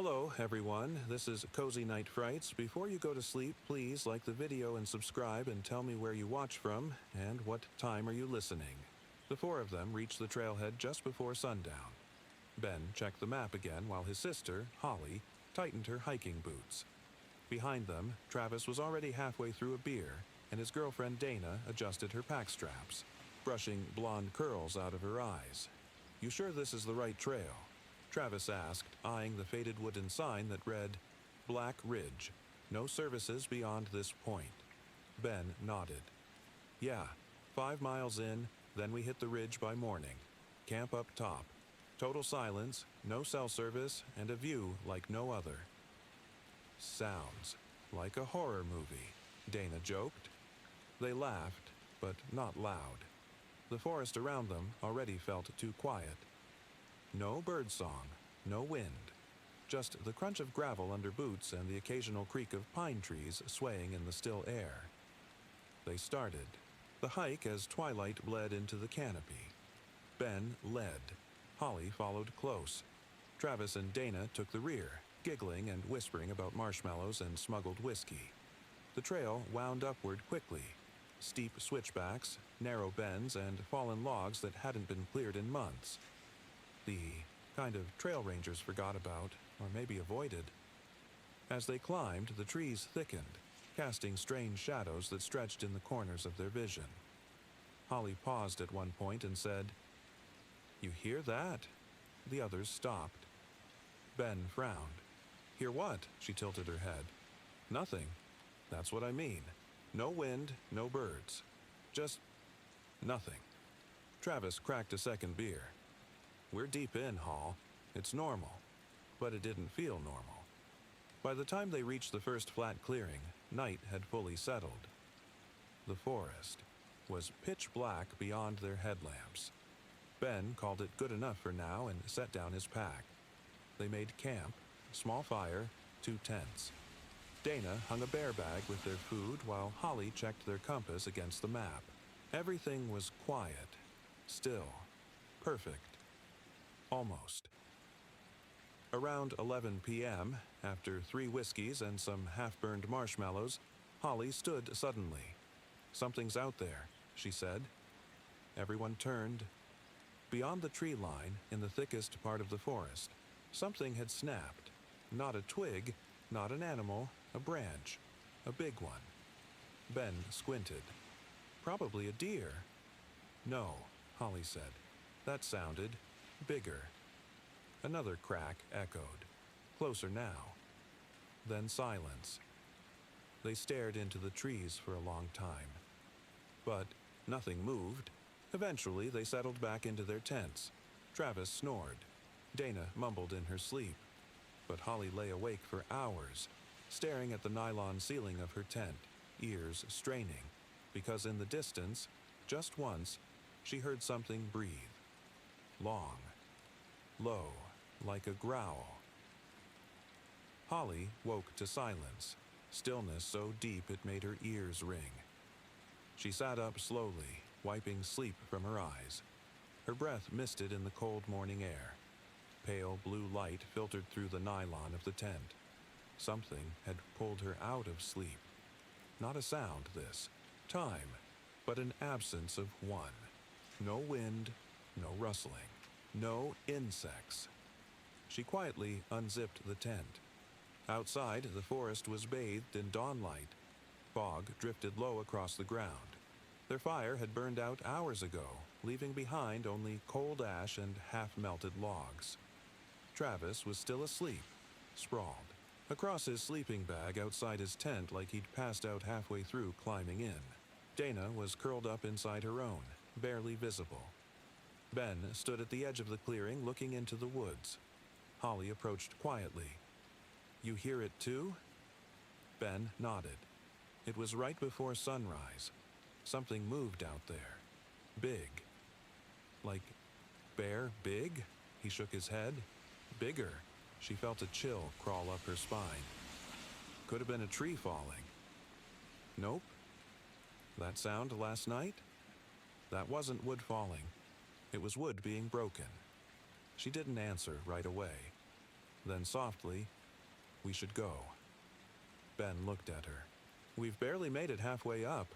Hello, everyone. This is Cozy Night Frights. Before you go to sleep, please like the video and subscribe and tell me where you watch from and what time are you listening. The four of them reached the trailhead just before sundown. Ben checked the map again while his sister, Holly, tightened her hiking boots. Behind them, Travis was already halfway through a beer, and his girlfriend Dana adjusted her pack straps, brushing blonde curls out of her eyes. "You sure this is the right trail?" Travis asked, eyeing the faded wooden sign that read, "Black Ridge, no services beyond this point." Ben nodded. "Yeah, 5 miles in, then we hit the ridge by morning. Camp up top. Total silence, no cell service, and a view like no other." "Sounds like a horror movie," Dana joked. They laughed, but not loud. The forest around them already felt too quiet. No birdsong, no wind, just the crunch of gravel under boots and the occasional creak of pine trees swaying in the still air. They started the hike as twilight bled into the canopy. Ben led. Holly followed close. Travis and Dana took the rear, giggling and whispering about marshmallows and smuggled whiskey. The trail wound upward quickly. Steep switchbacks, narrow bends, and fallen logs that hadn't been cleared in months. The kind of trail rangers forgot about, or maybe avoided. As they climbed, the trees thickened, casting strange shadows that stretched in the corners of their vision. Holly paused at one point and said, "You hear that?" The others stopped. Ben frowned. "Hear what?" She tilted her head. "Nothing. That's what I mean. No wind, no birds. Just nothing." Travis cracked a second beer. "We're deep in, Hall. It's normal." But it didn't feel normal. By the time they reached the first flat clearing, night had fully settled. The forest was pitch black beyond their headlamps. Ben called it good enough for now and set down his pack. They made camp, small fire, 2 tents. Dana hung a bear bag with their food while Holly checked their compass against the map. Everything was quiet, still, perfect. Almost. Around 11 p.m., after 3 whiskeys and some half-burned marshmallows, Holly stood suddenly. "Something's out there," she said. Everyone turned. Beyond the tree line, in the thickest part of the forest, something had snapped. Not a twig, not an animal, a branch. A big one. Ben squinted. "Probably a deer." "No," Holly said. "That sounded bigger." Another crack echoed. Closer now. Then silence. They stared into the trees for a long time. But nothing moved. Eventually, they settled back into their tents. Travis snored. Dana mumbled in her sleep. But Holly lay awake for hours, staring at the nylon ceiling of her tent, ears straining, because in the distance, just once, she heard something breathe. Long. Low, like a growl. Holly woke to silence, stillness so deep it made her ears ring. She sat up slowly, wiping sleep from her eyes. Her breath misted in the cold morning air. Pale blue light filtered through the nylon of the tent. Something had pulled her out of sleep. Not a sound, this. Time, but an absence of one. No wind, no rustling. No insects. She quietly unzipped the tent. Outside, the forest was bathed in dawnlight. Fog drifted low across the ground. Their fire had burned out hours ago, leaving behind only cold ash and half-melted logs. Travis was still asleep, sprawled, across his sleeping bag outside his tent like he'd passed out halfway through climbing in. Dana was curled up inside her own, barely visible. Ben stood at the edge of the clearing looking into the woods. Holly approached quietly. "You hear it too?" Ben nodded. It was right before sunrise. Something moved out there. Big. Like bear big? He shook his head. Bigger. She felt a chill crawl up her spine. Could have been a tree falling. Nope. That sound last night? That wasn't wood falling. It was wood being broken. She didn't answer right away. Then softly, "We should go." Ben looked at her. "We've barely made it halfway up."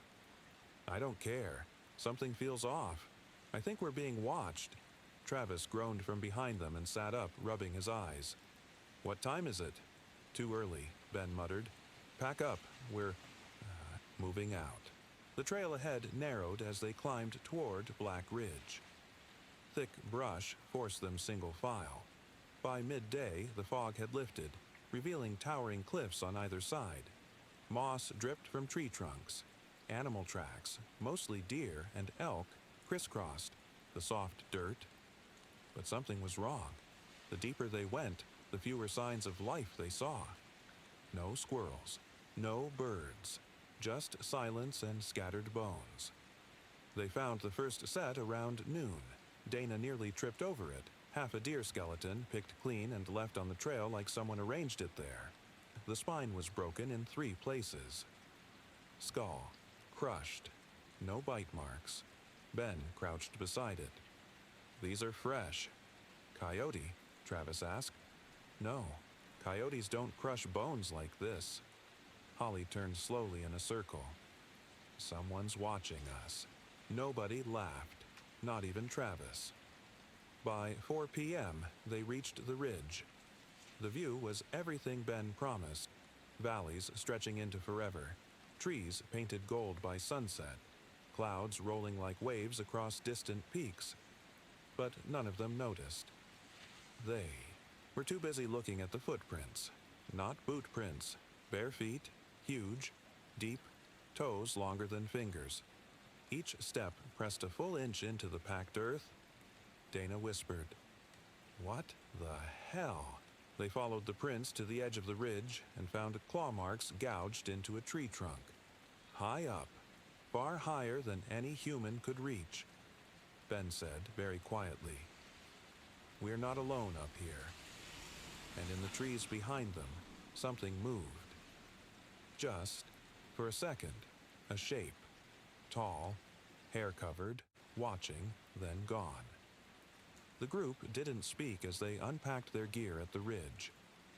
"I don't care. Something feels off. I think we're being watched." Travis groaned from behind them and sat up, rubbing his eyes. "What time is it?" "Too early," Ben muttered. "Pack up. We're moving out." The trail ahead narrowed as they climbed toward Black Ridge. Thick brush forced them single file. By midday, the fog had lifted, revealing towering cliffs on either side. Moss dripped from tree trunks. Animal tracks, mostly deer and elk, crisscrossed the soft dirt. But something was wrong. The deeper they went, the fewer signs of life they saw. No squirrels, no birds, just silence and scattered bones. They found the first set around noon. Dana nearly tripped over it. Half a deer skeleton, picked clean and left on the trail like someone arranged it there. The spine was broken in 3 places. Skull, crushed, no bite marks. Ben crouched beside it. "These are fresh." "Coyote?" Travis asked. "No, coyotes don't crush bones like this." Holly turned slowly in a circle. "Someone's watching us." Nobody laughed, not even Travis. By 4 p.m., they reached the ridge. The view was everything Ben promised. Valleys stretching into forever, trees painted gold by sunset, clouds rolling like waves across distant peaks. But none of them noticed. They were too busy looking at the footprints. Not boot prints, bare feet, huge, deep, toes longer than fingers. Each step pressed a full inch into the packed earth. Dana whispered, "What the hell?" They followed the prints to the edge of the ridge and found claw marks gouged into a tree trunk. High up, far higher than any human could reach. Ben said very quietly, "We're not alone up here." And in the trees behind them, something moved. Just for a second, a shape. Tall, hair-covered, watching, then gone. The group didn't speak as they unpacked their gear at the ridge.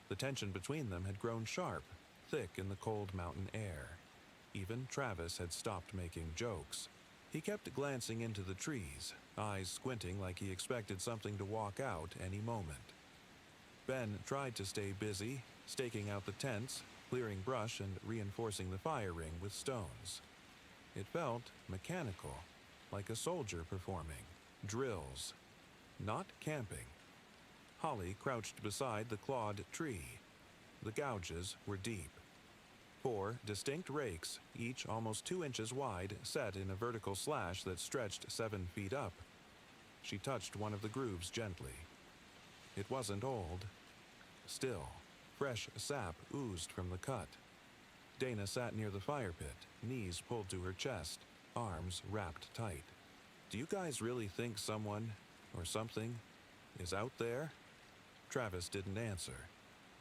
The tension between them had grown sharp, thick in the cold mountain air. Even Travis had stopped making jokes. He kept glancing into the trees, eyes squinting like he expected something to walk out any moment. Ben tried to stay busy, staking out the tents, clearing brush and reinforcing the fire ring with stones. It felt mechanical, like a soldier performing. Drills. Not camping. Holly crouched beside the clawed tree. The gouges were deep. 4 distinct rakes, each almost 2 inches wide, set in a vertical slash that stretched 7 feet up. She touched one of the grooves gently. It wasn't old. Still, fresh sap oozed from the cut. Dana sat near the fire pit, knees pulled to her chest, arms wrapped tight. "Do you guys really think someone, or something, is out there?" Travis didn't answer.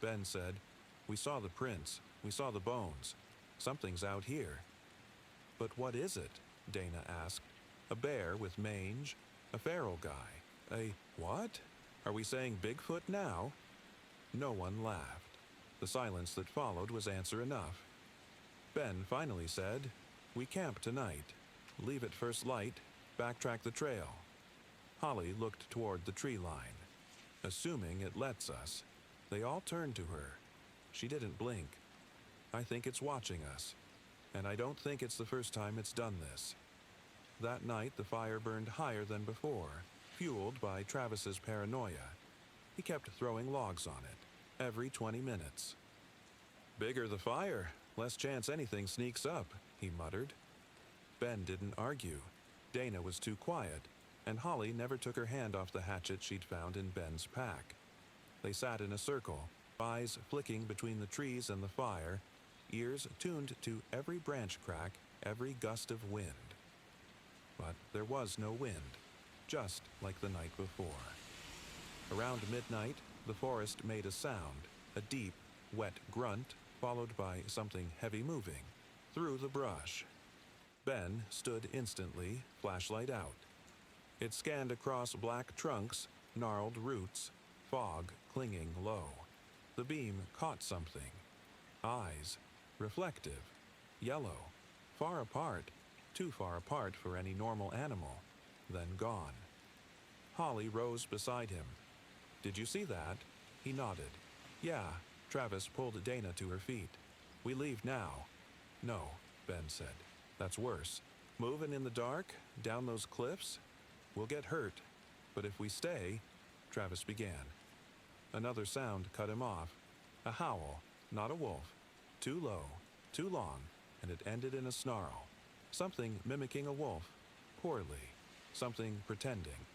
Ben said, "We saw the prints. We saw the bones. Something's out here." "But what is it?" Dana asked. "A bear with mange? A feral guy? A what? Are we saying Bigfoot now?" No one laughed. The silence that followed was answer enough. Ben finally said, "We camp tonight. Leave at first light, backtrack the trail." Holly looked toward the tree line. "Assuming it lets us." They all turned to her. She didn't blink. "I think it's watching us. And I don't think it's the first time it's done this." That night the fire burned higher than before, fueled by Travis's paranoia. He kept throwing logs on it, every 20 minutes. "Bigger the fire, less chance anything sneaks up," he muttered. Ben didn't argue. Dana was too quiet, and Holly never took her hand off the hatchet she'd found in Ben's pack. They sat in a circle, eyes flicking between the trees and the fire, ears tuned to every branch crack, every gust of wind. But there was no wind, just like the night before. Around midnight, the forest made a sound, a deep, wet grunt, followed by something heavy moving, through the brush. Ben stood instantly, flashlight out. It scanned across black trunks, gnarled roots, fog clinging low. The beam caught something. Eyes, reflective, yellow, far apart, too far apart for any normal animal, then gone. Holly rose beside him. "Did you see that?" He nodded. "Yeah." Travis pulled Dana to her feet. "We leave now." "No," Ben said. "That's worse. Moving in the dark, down those cliffs? We'll get hurt. But if we stay," Travis began. Another sound cut him off. A howl, not a wolf. Too low, too long, and it ended in a snarl. Something mimicking a wolf, poorly. Something pretending.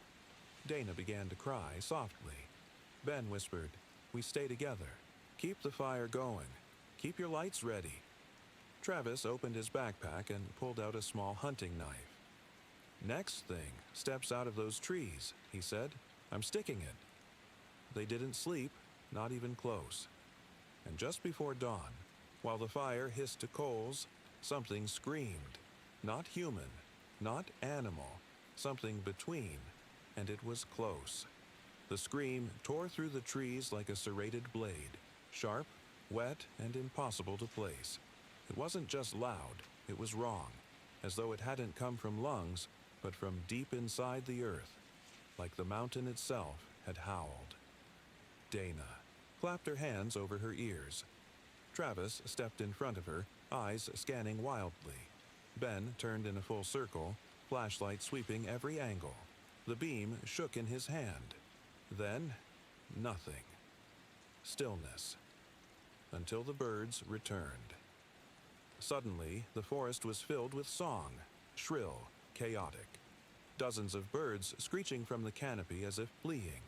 Dana began to cry softly. Ben whispered, "We stay together. Keep the fire going. Keep your lights ready." Travis opened his backpack and pulled out a small hunting knife. "Next thing steps out of those trees," he said. "I'm sticking it." They didn't sleep, not even close. And just before dawn, while the fire hissed to coals, something screamed. Not human, not animal, something between, and it was close. The scream tore through the trees like a serrated blade, sharp, wet, and impossible to place. It wasn't just loud, it was wrong, as though it hadn't come from lungs, but from deep inside the earth, like the mountain itself had howled. Dana clapped her hands over her ears. Travis stepped in front of her, eyes scanning wildly. Ben turned in a full circle, flashlight sweeping every angle. The beam shook in his hand. Then, nothing. Stillness. Until the birds returned. Suddenly, the forest was filled with song, shrill, chaotic. Dozens of birds screeching from the canopy as if fleeing.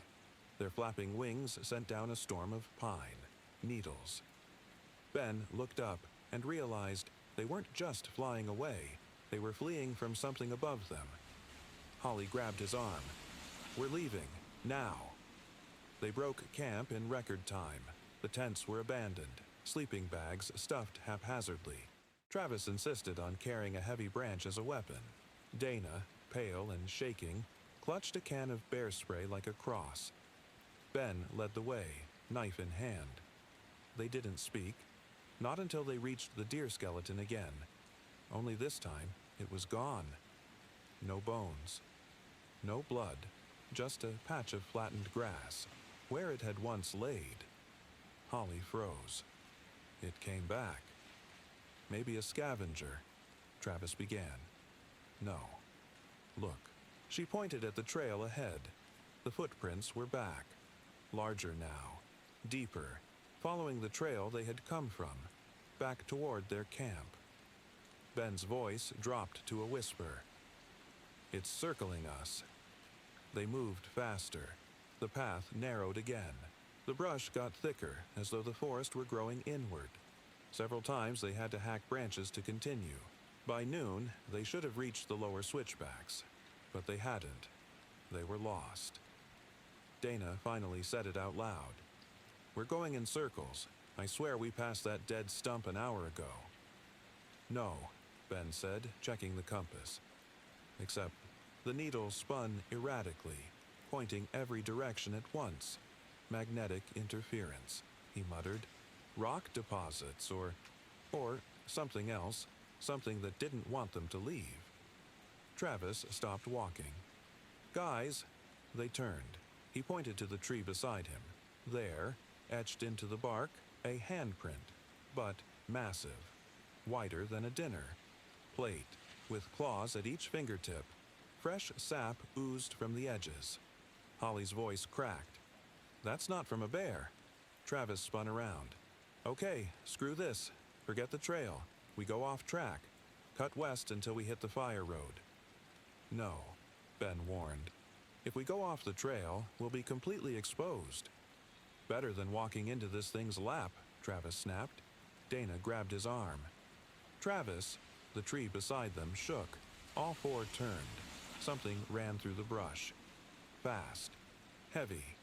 Their flapping wings sent down a storm of pine, needles. Ben looked up and realized they weren't just flying away, they were fleeing from something above them. Holly grabbed his arm. "We're leaving, now." They broke camp in record time. The tents were abandoned, sleeping bags stuffed haphazardly. Travis insisted on carrying a heavy branch as a weapon. Dana, pale and shaking, clutched a can of bear spray like a cross. Ben led the way, knife in hand. They didn't speak, not until they reached the deer skeleton again. Only this time, it was gone. No bones. No blood, just a patch of flattened grass, where it had once laid. Holly froze. It came back. Maybe a scavenger, Travis began. No. Look. She pointed at the trail ahead. The footprints were back. Larger now. Deeper. Following the trail they had come from. Back toward their camp. Ben's voice dropped to a whisper. "It's circling us." They moved faster. The path narrowed again. The brush got thicker, as though the forest were growing inward. Several times they had to hack branches to continue. By noon, they should have reached the lower switchbacks. But they hadn't. They were lost. Dana finally said it out loud. "We're going in circles. I swear we passed that dead stump an hour ago." "No," Ben said, checking the compass. Except the needle spun erratically, pointing every direction at once. "Magnetic interference," he muttered. "Rock deposits or something else, something that didn't want them to leave." Travis stopped walking. "Guys," they turned. He pointed to the tree beside him. There, etched into the bark, a handprint, but massive, wider than a dinner. Plate, with claws at each fingertip. Fresh sap oozed from the edges. Holly's voice cracked. "That's not from a bear." Travis spun around. "Okay, screw this. Forget the trail. We go off track. Cut west until we hit the fire road." "No," Ben warned. "If we go off the trail, we'll be completely exposed." "Better than walking into this thing's lap," Travis snapped. Dana grabbed his arm. "Travis," the tree beside them shook. All four turned. Something ran through the brush. Fast. Heavy.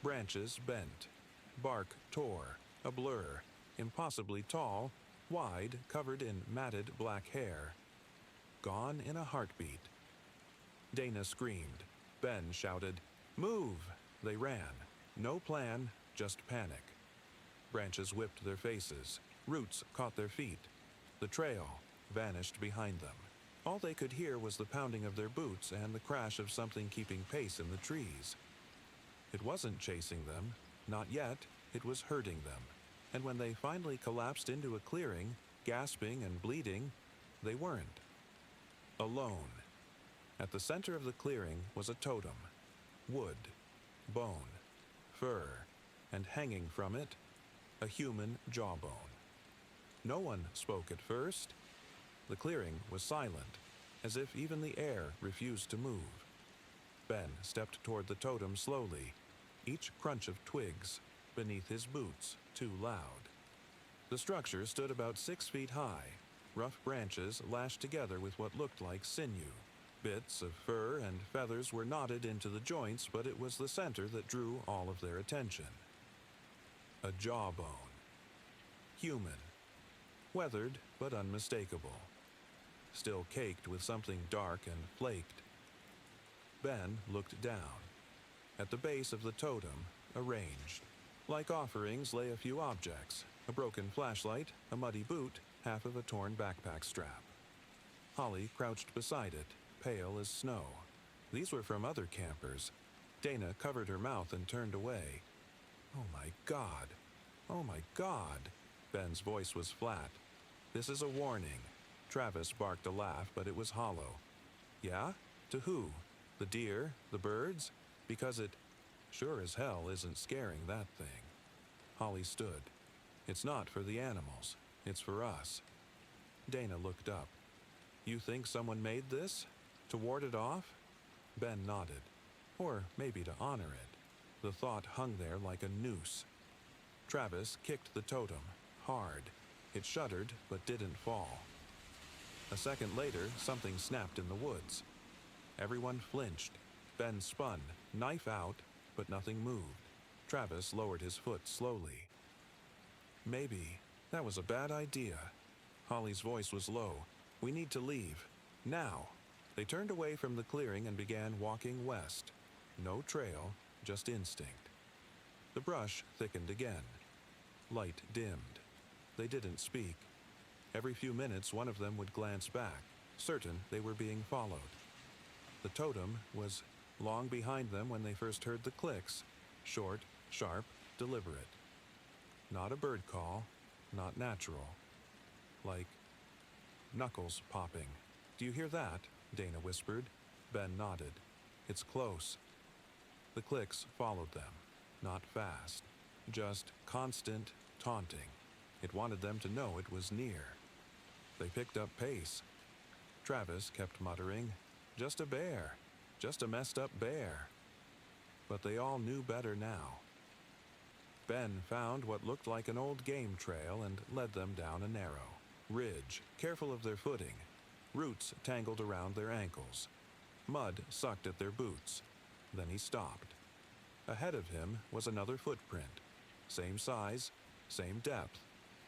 Branches bent. Bark tore. A blur. Impossibly tall. Wide, covered in matted black hair. Gone in a heartbeat. Dana screamed. Ben shouted, "Move!" They ran. No plan, just panic. Branches whipped their faces. Roots caught their feet. The trail vanished behind them. All they could hear was the pounding of their boots and the crash of something keeping pace in the trees. It wasn't chasing them. Not yet. It was hurting them. And when they finally collapsed into a clearing, gasping and bleeding, they weren't. Alone. At the center of the clearing was a totem. Wood, bone, fur, and hanging from it, a human jawbone. No one spoke at first. The clearing was silent, as if even the air refused to move. Ben stepped toward the totem slowly, each crunch of twigs beneath his boots too loud. The structure stood about 6 feet high, rough branches lashed together with what looked like sinew. Bits of fur and feathers were knotted into the joints, but it was the center that drew all of their attention. A jawbone. Human. Weathered, but unmistakable. Still caked with something dark and flaked. Ben looked down. At the base of the totem, arranged. Like offerings lay a few objects, a broken flashlight, a muddy boot, half of a torn backpack strap. Holly crouched beside it, pale as snow. These were from other campers. Dana covered her mouth and turned away. "Oh my God! Oh my God!" Ben's voice was flat. "This is a warning." Travis barked a laugh, but it was hollow. "Yeah? To who? The deer? The birds? Because it sure as hell isn't scaring that thing." Holly stood. "It's not for the animals. It's for us." Dana looked up. "You think someone made this? To ward it off?" Ben nodded. Or maybe to honor it. The thought hung there like a noose. Travis kicked the totem, hard. It shuddered, but didn't fall. A second later, something snapped in the woods. Everyone flinched. Ben spun, knife out, but nothing moved. Travis lowered his foot slowly. "Maybe that was a bad idea." Holly's voice was low. "We need to leave. Now." They turned away from the clearing and began walking west. No trail, just instinct. The brush thickened again. Light dimmed. They didn't speak. Every few minutes, one of them would glance back, certain they were being followed. The totem was long behind them when they first heard the clicks, short, sharp, deliberate. Not a bird call, not natural. Like knuckles popping. "Do you hear that?" Dana whispered. Ben nodded. "It's close." The clicks followed them, not fast, just constant taunting. It wanted them to know it was near. They picked up pace. Travis kept muttering, "Just a bear, just a messed up bear." But they all knew better now. Ben found what looked like an old game trail and led them down a narrow ridge, careful of their footing. Roots tangled around their ankles. Mud sucked at their boots. Then he stopped. Ahead of him was another footprint. Same size, same depth.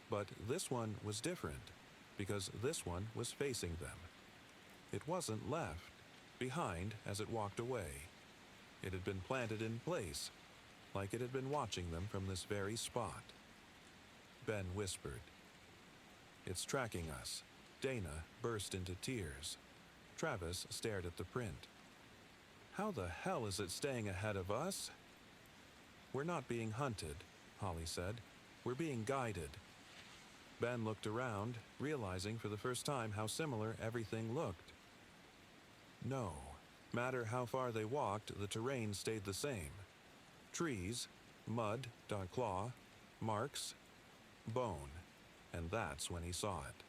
But this one was different, because this one was facing them. It wasn't left, behind as it walked away. It had been planted in place, like it had been watching them from this very spot. Ben whispered, "It's tracking us." Dana burst into tears. Travis stared at the print. "How the hell is it staying ahead of us?" "We're not being hunted," Holly said. "We're being guided." Ben looked around, realizing for the first time how similar everything looked. No matter how far they walked, the terrain stayed the same. Trees, mud, claw, marks, bone. And that's when he saw it.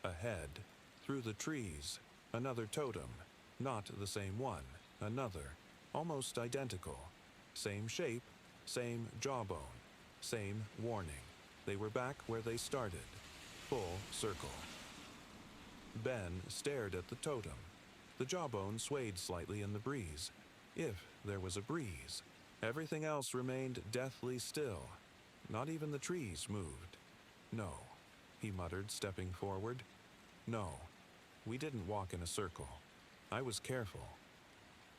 Ahead, through the trees, another totem. Not the same one, another, almost identical. Same shape, same jawbone, same warning. They were back where they started. Full circle. Ben stared at the totem. The jawbone swayed slightly in the breeze, if there was a breeze. Everything else remained deathly still. Not even the trees moved. "No," he muttered, stepping forward. "No, we didn't walk in a circle. I was careful."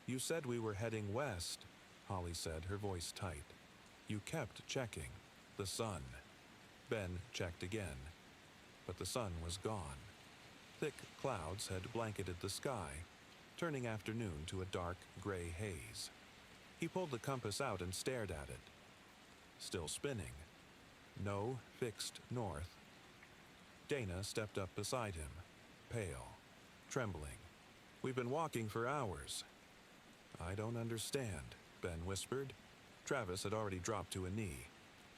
"You said we were heading west," Holly said, her voice tight. "You kept checking. The sun." Ben checked again, but the sun was gone. Thick clouds had blanketed the sky, turning afternoon to a dark gray haze. He pulled the compass out and stared at it. Still spinning. No fixed north. Dana stepped up beside him, pale, trembling. "We've been walking for hours." "I don't understand," Ben whispered. Travis had already dropped to a knee.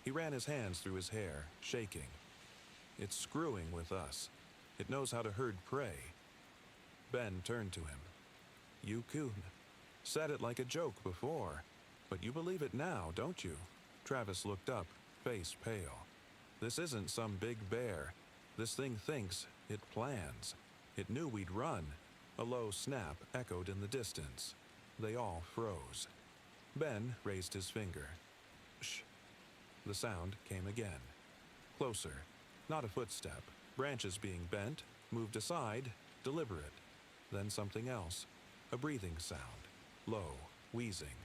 He ran his hands through his hair, shaking. "It's screwing with us. It knows how to herd prey." Ben turned to him. "You said it like a joke before, but you believe it now, don't you?" Travis looked up, face pale. "This isn't some big bear. This thing thinks, it plans. It knew we'd run." A low snap echoed in the distance. They all froze. Ben raised his finger. "Shh." The sound came again. Closer. Not a footstep. Branches being bent, moved aside, deliberate. Then something else. A breathing sound. Low, wheezing.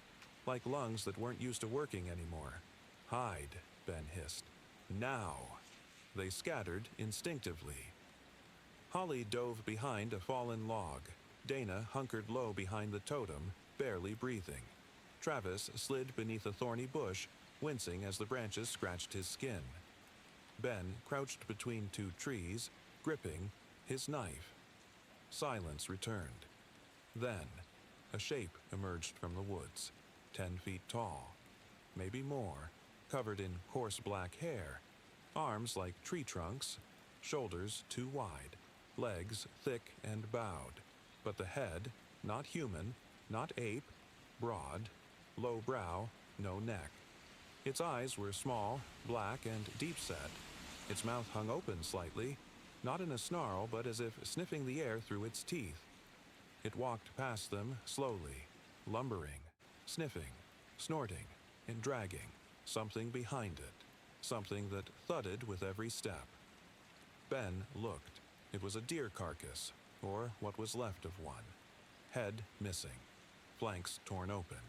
Like lungs that weren't used to working anymore. "Hide," Ben hissed. "Now." They scattered instinctively. Holly dove behind a fallen log. Dana hunkered low behind the totem, barely breathing. Travis slid beneath a thorny bush, wincing as the branches scratched his skin. Ben crouched between two trees, gripping his knife. Silence returned. Then, a shape emerged from the woods, 10 feet tall, maybe more, covered in coarse black hair, arms like tree trunks, shoulders too wide, legs thick and bowed, but the head, not human, not ape, broad, low brow, no neck. Its eyes were small, black, and deep-set. Its mouth hung open slightly, not in a snarl, but as if sniffing the air through its teeth. It walked past them slowly, lumbering, sniffing, snorting, and dragging, something behind it, something that thudded with every step. Ben looked. It was a deer carcass, or what was left of one. Head missing, flanks torn open,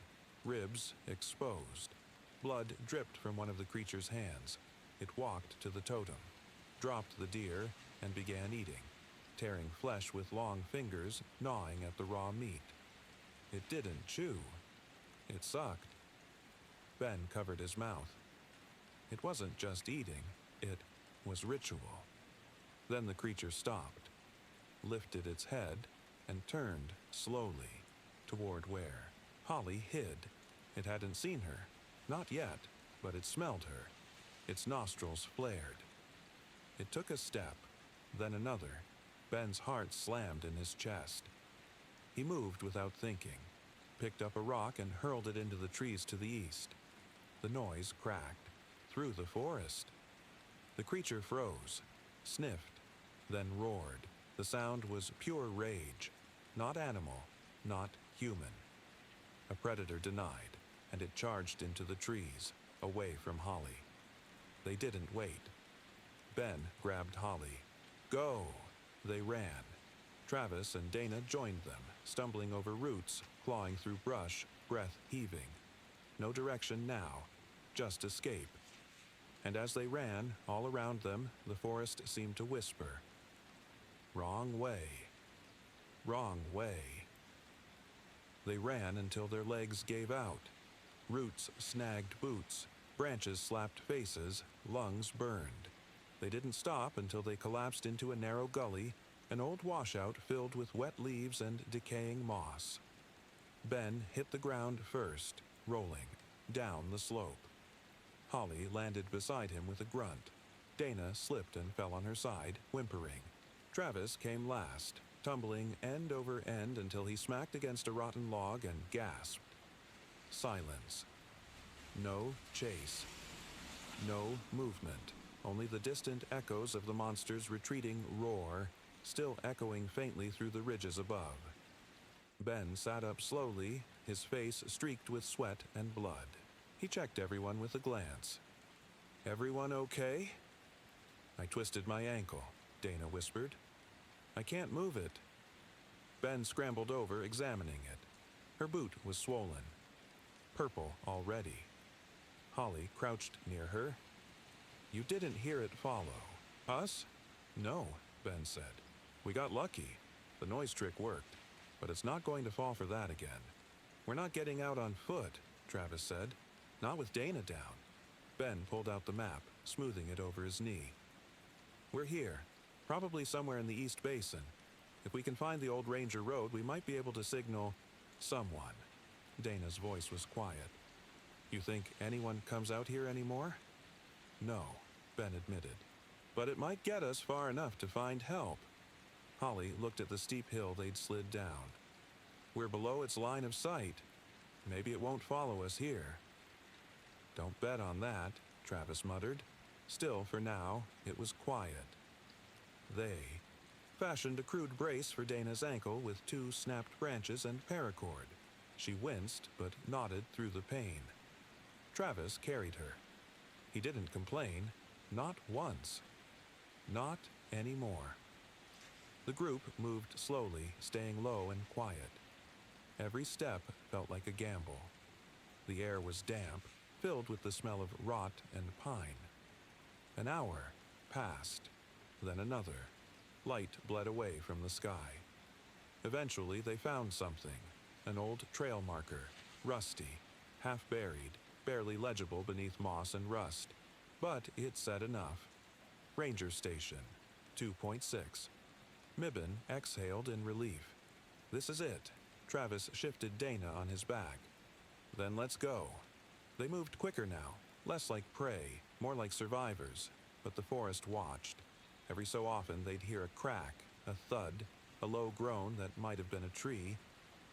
ribs exposed. Blood dripped from one of the creature's hands. It walked to the totem, dropped the deer, and began eating, tearing flesh with long fingers, gnawing at the raw meat. It didn't chew. It sucked. Ben covered his mouth. It wasn't just eating, it was ritual. Then the creature stopped, lifted its head, and turned slowly toward where Holly hid. It hadn't seen her, not yet, but it smelled her. Its nostrils flared. It took a step, then another. Ben's heart slammed in his chest. He moved without thinking, picked up a rock and hurled it into the trees to the east. The noise cracked through the forest. The creature froze, sniffed, then roared. The sound was pure rage, not animal, not human. A predator denied, and it charged into the trees, away from Holly. They didn't wait. Ben grabbed Holly. "Go!" They ran. Travis and Dana joined them, stumbling over roots, clawing through brush, breath heaving. No direction now, just escape. And as they ran, all around them, the forest seemed to whisper, "Wrong way. Wrong way." They ran until their legs gave out. Roots snagged boots, branches slapped faces, lungs burned. They didn't stop until they collapsed into a narrow gully, an old washout filled with wet leaves and decaying moss. Ben hit the ground first, rolling, down the slope. Holly landed beside him with a grunt. Dana slipped and fell on her side, whimpering. Travis came last, tumbling end over end until he smacked against a rotten log and gasped. Silence. No chase. No movement. Only the distant echoes of the monster's retreating roar, still echoing faintly through the ridges above. Ben sat up slowly, his face streaked with sweat and blood. He checked everyone with a glance. "Everyone okay?" "I twisted my ankle," Dana whispered. "I can't move it." Ben scrambled over, examining it. Her boot was swollen, purple already. Holly crouched near her. You didn't hear it follow. Us? No, Ben said. We got lucky. The noise trick worked, but it's not going to fall for that again. We're not getting out on foot, Travis said. Not with Dana down. Ben pulled out the map, smoothing it over his knee. We're here, probably somewhere in the East Basin. If we can find the old Ranger Road, we might be able to signal someone. Dana's voice was quiet. You think anyone comes out here anymore? No, Ben admitted. But it might get us far enough to find help. Holly looked at the steep hill they'd slid down. We're below its line of sight. Maybe it won't follow us here. Don't bet on that, Travis muttered. Still, for now, it was quiet. They fashioned a crude brace for Dana's ankle with 2 snapped branches and paracord. She winced, but nodded through the pain. Travis carried her. He didn't complain, not once. Not anymore. The group moved slowly, staying low and quiet. Every step felt like a gamble. The air was damp, filled with the smell of rot and pine. An hour passed, then another. Light bled away from the sky. Eventually, they found something. An old trail marker, rusty, half-buried, barely legible beneath moss and rust. But it said enough. Ranger Station, 2.6. Mibben exhaled in relief. This is it. Travis shifted Dana on his back. Then let's go. They moved quicker now, less like prey, more like survivors, but the forest watched. Every so often they'd hear a crack, a thud, a low groan that might have been a tree,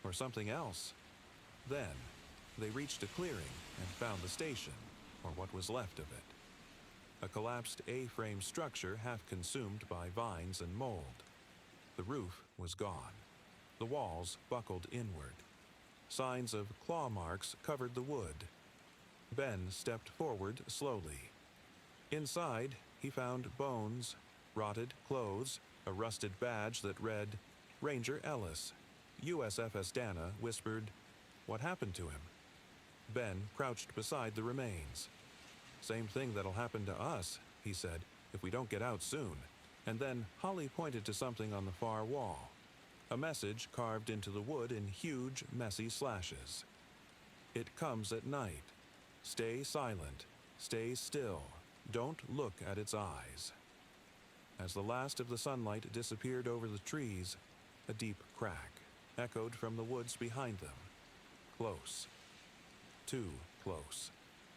or something else. Then, they reached a clearing and found the station, or what was left of it. A collapsed A-frame structure half consumed by vines and mold. The roof was gone. The walls buckled inward. Signs of claw marks covered the wood. Ben stepped forward slowly. Inside, he found bones, rotted clothes, a rusted badge that read, Ranger Ellis. USFS Dana whispered, What happened to him? Ben crouched beside the remains. Same thing that'll happen to us, he said, if we don't get out soon. And then Holly pointed to something on the far wall. A message carved into the wood in huge, messy slashes. It comes at night. Stay silent. Stay still. Don't look at its eyes. As the last of the sunlight disappeared over the trees, a deep crack echoed from the woods behind them. Close. Too close.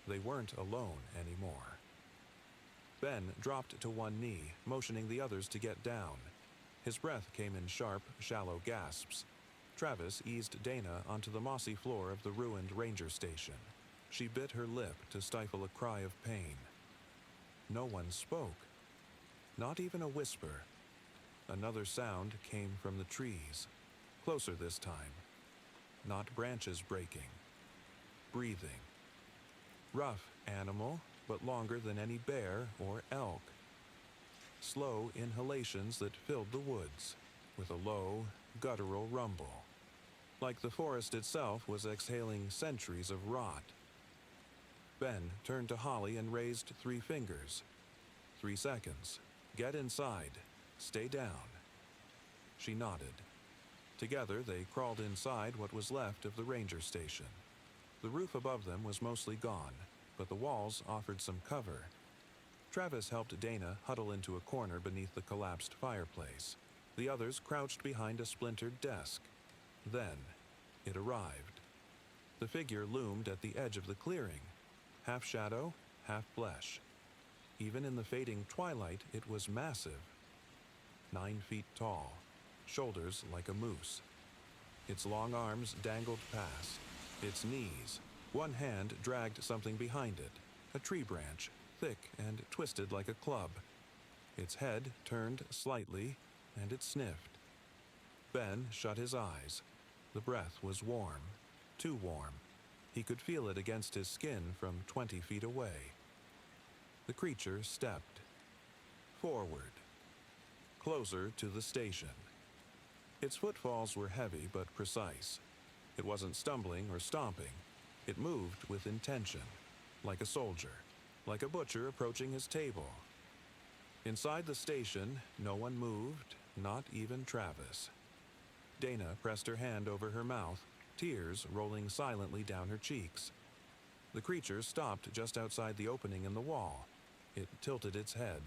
They weren't alone anymore. Ben dropped to one knee, motioning the others to get down. His breath came in sharp, shallow gasps. Travis eased Dana onto the mossy floor of the ruined ranger station. She bit her lip to stifle a cry of pain. No one spoke. Not even a whisper. Another sound came from the trees. Closer this time. Not branches breaking. Breathing. Rough animal, but longer than any bear or elk. Slow inhalations that filled the woods, with a low, guttural rumble. Like the forest itself was exhaling centuries of rot. Ben turned to Holly and raised 3 fingers. 3 seconds. Get inside. Stay down. She nodded. Together, they crawled inside what was left of the ranger station. The roof above them was mostly gone, but the walls offered some cover. Travis helped Dana huddle into a corner beneath the collapsed fireplace. The others crouched behind a splintered desk. Then, it arrived. The figure loomed at the edge of the clearing, half shadow, half flesh. Even in the fading twilight, it was massive. 9 feet tall, shoulders like a moose. Its long arms dangled past. Its knees. One hand dragged something behind it, a tree branch, thick and twisted like a club. Its head turned slightly, and it sniffed. Ben shut his eyes. The breath was warm, too warm. He could feel it against his skin from 20 feet away. The creature stepped. Forward. Closer to the station. Its footfalls were heavy but precise. It wasn't stumbling or stomping. It moved with intention, like a soldier, like a butcher approaching his table. Inside the station, no one moved, not even Travis. Dana pressed her hand over her mouth, tears rolling silently down her cheeks. The creature stopped just outside the opening in the wall. It tilted its head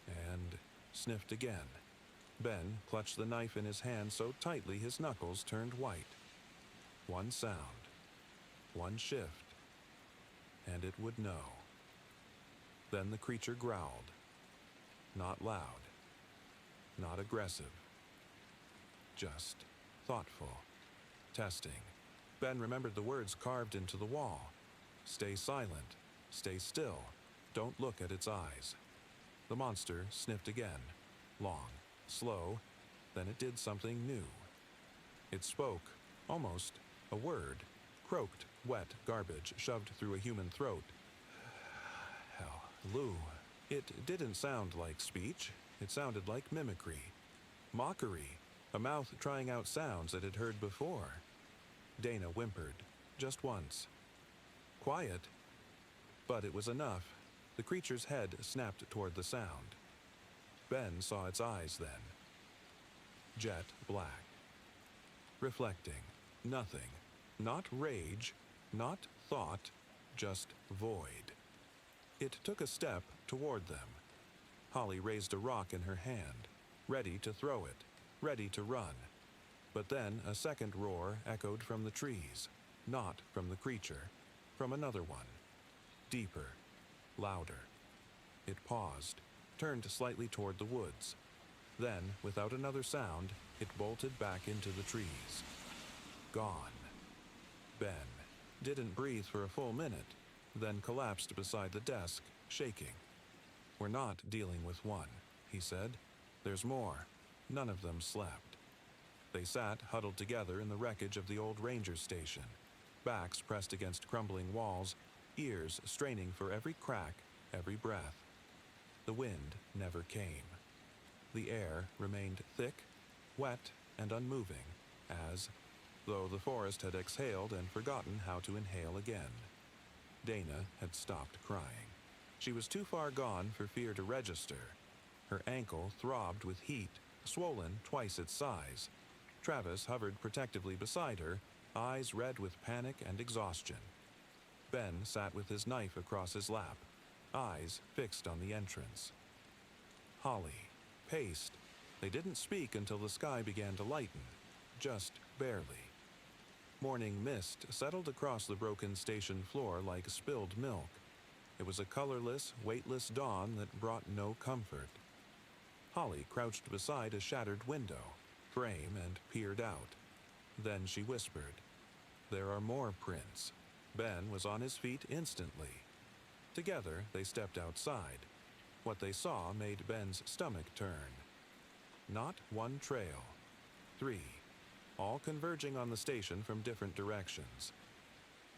and sniffed again. Ben clutched the knife in his hand so tightly his knuckles turned white. One sound, one shift, and it would know. Then the creature growled. Not loud, not aggressive, just thoughtful, testing. Ben remembered the words carved into the wall. Stay silent, stay still, don't look at its eyes. The monster sniffed again, long, slow, then it did something new. It spoke, almost a word, croaked, wet garbage shoved through a human throat. Hell, Lou. It didn't sound like speech, it sounded like mimicry. Mockery, a mouth trying out sounds it had heard before. Dana whimpered, just once. Quiet, but it was enough. The creature's head snapped toward the sound. Ben saw its eyes then. Jet black. Reflecting. Nothing. Not rage, not thought, just void. It took a step toward them. Holly raised a rock in her hand, ready to throw it, ready to run. But then a second roar echoed from the trees, not from the creature, from another one. Deeper, louder. It paused, turned slightly toward the woods. Then, without another sound, it bolted back into the trees. Gone. Ben didn't breathe for a full minute, then collapsed beside the desk, shaking. We're not dealing with one, he said. There's more. None of them slept. They sat huddled together in the wreckage of the old ranger station, backs pressed against crumbling walls, ears straining for every crack, every breath. The wind never came. The air remained thick, wet, and unmoving, as though the forest had exhaled and forgotten how to inhale again. Dana had stopped crying. She was too far gone for fear to register. Her ankle throbbed with heat, swollen twice its size. Travis hovered protectively beside her, eyes red with panic and exhaustion. Ben sat with his knife across his lap, eyes fixed on the entrance. Holly paced. They didn't speak until the sky began to lighten, just barely. Morning mist settled across the broken station floor like spilled milk. It was a colorless, weightless dawn that brought no comfort. Holly crouched beside a shattered window, frame, and peered out. Then she whispered, "There are more prints." Ben was on his feet instantly. Together, they stepped outside. What they saw made Ben's stomach turn. Not one trail. 3, all converging on the station from different directions.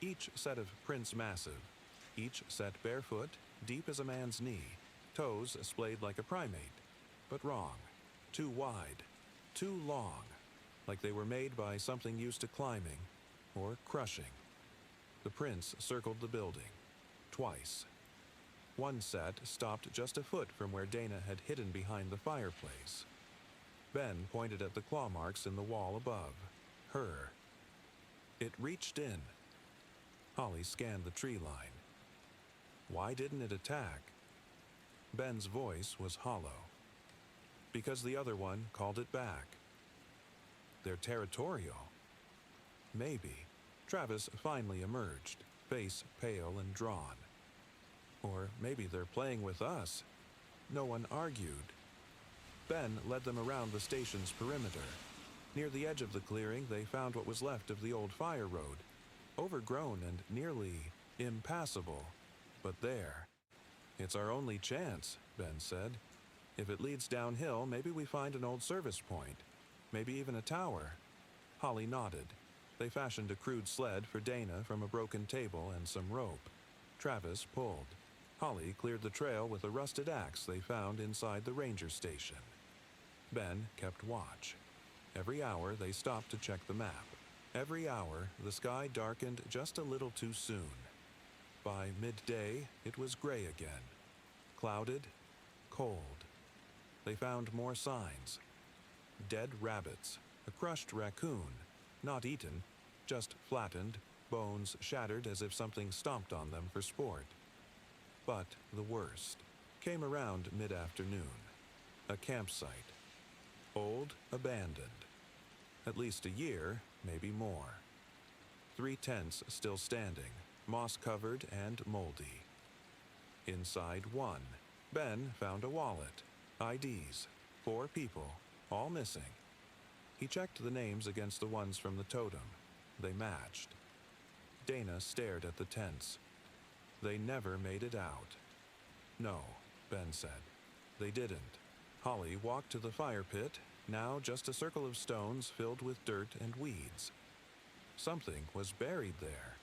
Each set of prints massive, each set barefoot, deep as a man's knee, toes splayed like a primate, but wrong. Too wide, too long, like they were made by something used to climbing or crushing. The prints circled the building, twice. One set stopped just a foot from where Dana had hidden behind the fireplace. Ben pointed at the claw marks in the wall above. Her. It reached in. Holly scanned the tree line. Why didn't it attack? Ben's voice was hollow. Because the other one called it back. They're territorial. Maybe. Travis finally emerged, face pale and drawn. Or maybe they're playing with us. No one argued. Ben led them around the station's perimeter. Near the edge of the clearing, they found what was left of the old fire road, overgrown and nearly impassable. But there. It's our only chance, Ben said. If it leads downhill, maybe we find an old service point. Maybe even a tower. Holly nodded. They fashioned a crude sled for Dana from a broken table and some rope. Travis pulled. Holly cleared the trail with a rusted axe they found inside the ranger station. Ben kept watch. Every hour they stopped to check the map. Every hour the sky darkened just a little too soon. By midday, it was gray again. Clouded, cold. They found more signs. Dead rabbits, a crushed raccoon, not eaten, just flattened, bones shattered as if something stomped on them for sport. But the worst came around mid-afternoon. A campsite. Old, abandoned. At least a year, maybe more. 3 tents still standing, moss-covered and moldy. Inside one, Ben found a wallet, IDs, 4 people, all missing. He checked the names against the ones from the totem. They matched. Dana stared at the tents. They never made it out. No, Ben said. They didn't. Holly walked to the fire pit, now just a circle of stones filled with dirt and weeds. Something was buried there.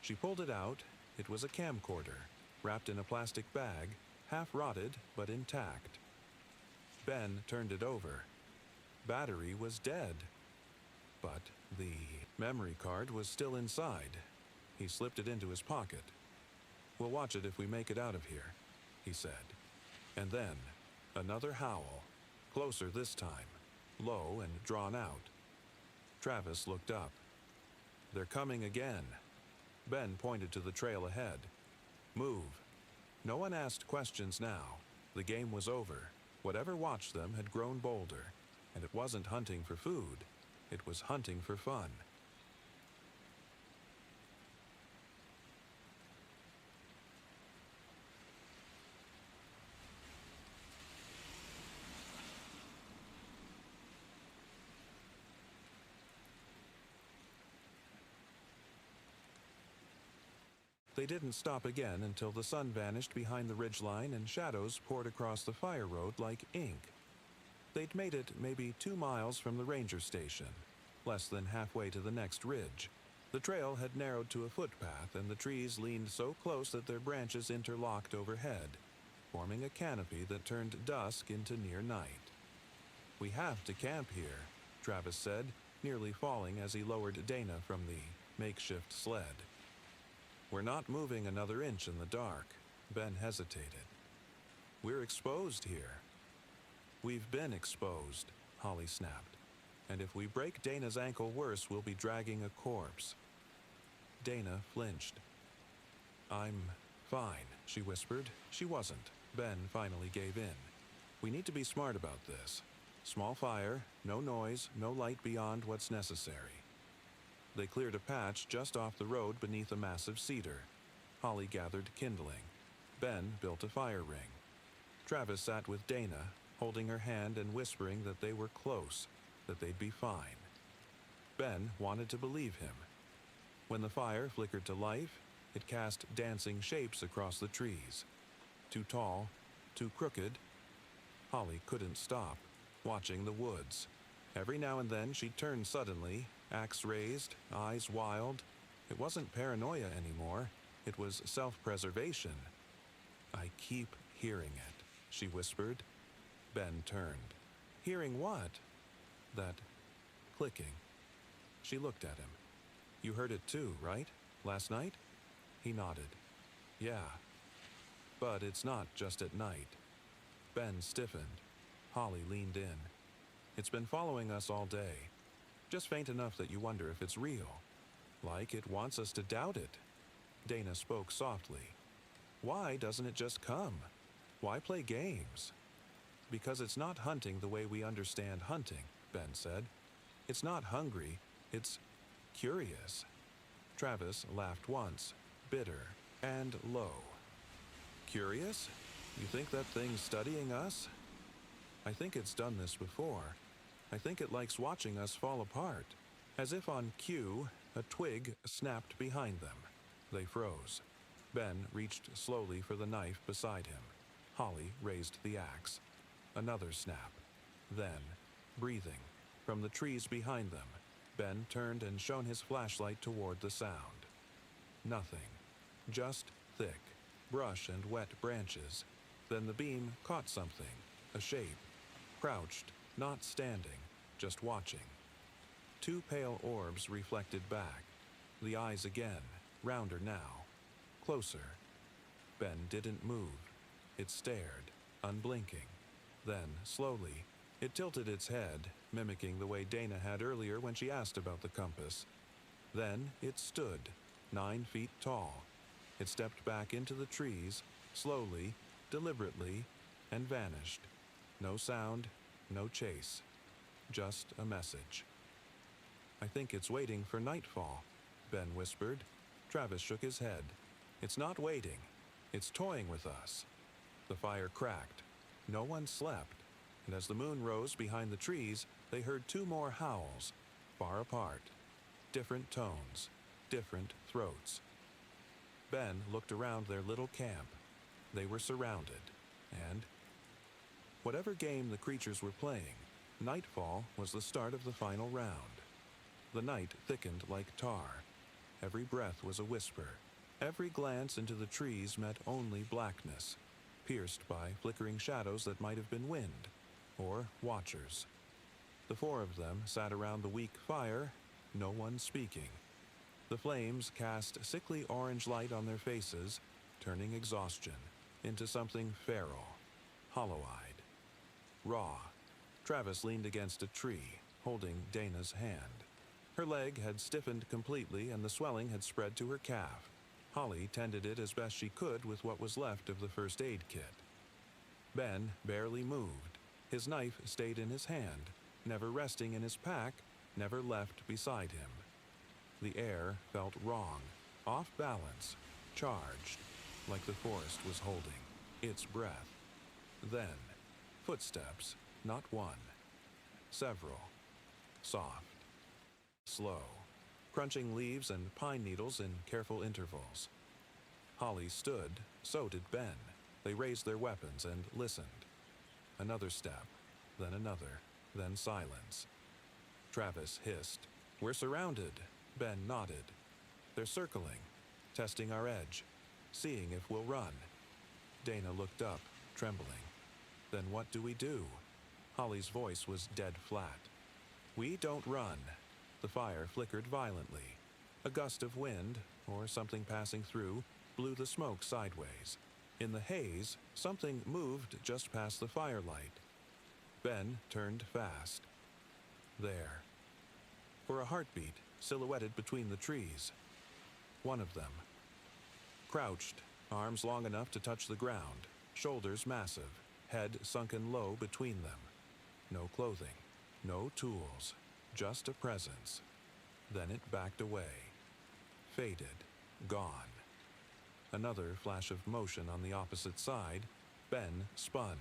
She pulled it out. It was a camcorder, wrapped in a plastic bag, half rotted but intact. Ben turned it over. Battery was dead. But the memory card was still inside. He slipped it into his pocket. "We'll watch it if we make it out of here," he said. And then, another howl, closer this time, low and drawn out. Travis looked up. "They're coming again." Ben pointed to the trail ahead. "Move." No one asked questions now. The game was over. Whatever watched them had grown bolder, and it wasn't hunting for food. It was hunting for fun. They didn't stop again until the sun vanished behind the ridgeline and shadows poured across the fire road like ink. They'd made it maybe 2 miles from the ranger station, less than halfway to the next ridge. The trail had narrowed to a footpath, and the trees leaned so close that their branches interlocked overhead, forming a canopy that turned dusk into near night. "We have to camp here," Travis said, nearly falling as he lowered Dana from the makeshift sled. "We're not moving another inch in the dark." Ben hesitated. "We're exposed here." "We've been exposed," Holly snapped. "And if we break Dana's ankle worse, we'll be dragging a corpse." Dana flinched. "I'm fine," she whispered. She wasn't. Ben finally gave in. "We need to be smart about this. Small fire, no noise, no light beyond what's necessary." They cleared a patch just off the road beneath a massive cedar. Holly gathered kindling. Ben built a fire ring. Travis sat with Dana, holding her hand and whispering that they were close, that they'd be fine. Ben wanted to believe him. When the fire flickered to life, it cast dancing shapes across the trees. Too tall, too crooked. Holly couldn't stop, watching the woods. Every now and then she'd turn suddenly, axe raised, eyes wild. It wasn't paranoia anymore. It was self-preservation. "I keep hearing it," she whispered. Ben turned. "Hearing what?" "That clicking." She looked at him. "You heard it too, right? Last night?" He nodded. "Yeah. But it's not just at night." Ben stiffened. Holly leaned in. "It's been following us all day. Just faint enough that you wonder if it's real. Like it wants us to doubt it." Dana spoke softly. "Why doesn't it just come? Why play games?" "Because it's not hunting the way we understand hunting," Ben said. "It's not hungry. It's curious." Travis laughed once, bitter and low. "Curious? You think that thing's studying us?" "I think it's done this before. I think it likes watching us fall apart." As if on cue, a twig snapped behind them. They froze. Ben reached slowly for the knife beside him. Holly raised the axe. Another snap. Then, breathing, from the trees behind them, Ben turned and shone his flashlight toward the sound. Nothing. Just thick, brush and wet branches. Then the beam caught something, a shape. Crouched, not standing, just watching. 2 pale orbs reflected back. The eyes again, rounder now. closer. Ben didn't move. It stared, unblinking. Then, slowly, it tilted its head, mimicking the way Dana had earlier when she asked about the compass. Then it stood, 9 feet tall. It stepped back into the trees, slowly, deliberately, and vanished. No sound, no chase. Just a message. "I think it's waiting for nightfall," Ben whispered. Travis shook his head. "It's not waiting. It's toying with us." The fire cracked. No one slept, and as the moon rose behind the trees, they heard 2 more howls, far apart. Different tones, different throats. Ben looked around their little camp. They were surrounded, and whatever game the creatures were playing, nightfall was the start of the final round. The night thickened like tar. Every breath was a whisper. Every glance into the trees met only blackness, pierced by flickering shadows that might have been wind, or watchers. The 4 of them sat around the weak fire, no one speaking. The flames cast sickly orange light on their faces, turning exhaustion into something feral, hollow-eyed, raw. Travis leaned against a tree, holding Dana's hand. Her leg had stiffened completely and the swelling had spread to her calf. Holly tended it as best she could with what was left of the first aid kit. Ben barely moved. His knife stayed in his hand, never resting in his pack, never left beside him. The air felt wrong, off balance, charged, like the forest was holding its breath. Then, footsteps, not one, several, soft, slow, crunching leaves and pine needles in careful intervals. Holly stood, so did Ben. They raised their weapons and listened. Another step, then another, then silence. Travis hissed, "We're surrounded." Ben nodded. "They're circling, testing our edge, seeing if we'll run." Dana looked up, trembling. "Then what do we do?" Holly's voice was dead flat. "We don't run." The fire flickered violently. A gust of wind, or something passing through, blew the smoke sideways. In the haze, something moved just past the firelight. Ben turned fast. There. For a heartbeat, silhouetted between the trees. One of them. Crouched, arms long enough to touch the ground, shoulders massive, head sunken low between them. No clothing, no tools, just a presence. Then it backed away. Faded, gone. Another flash of motion on the opposite side. Ben spun.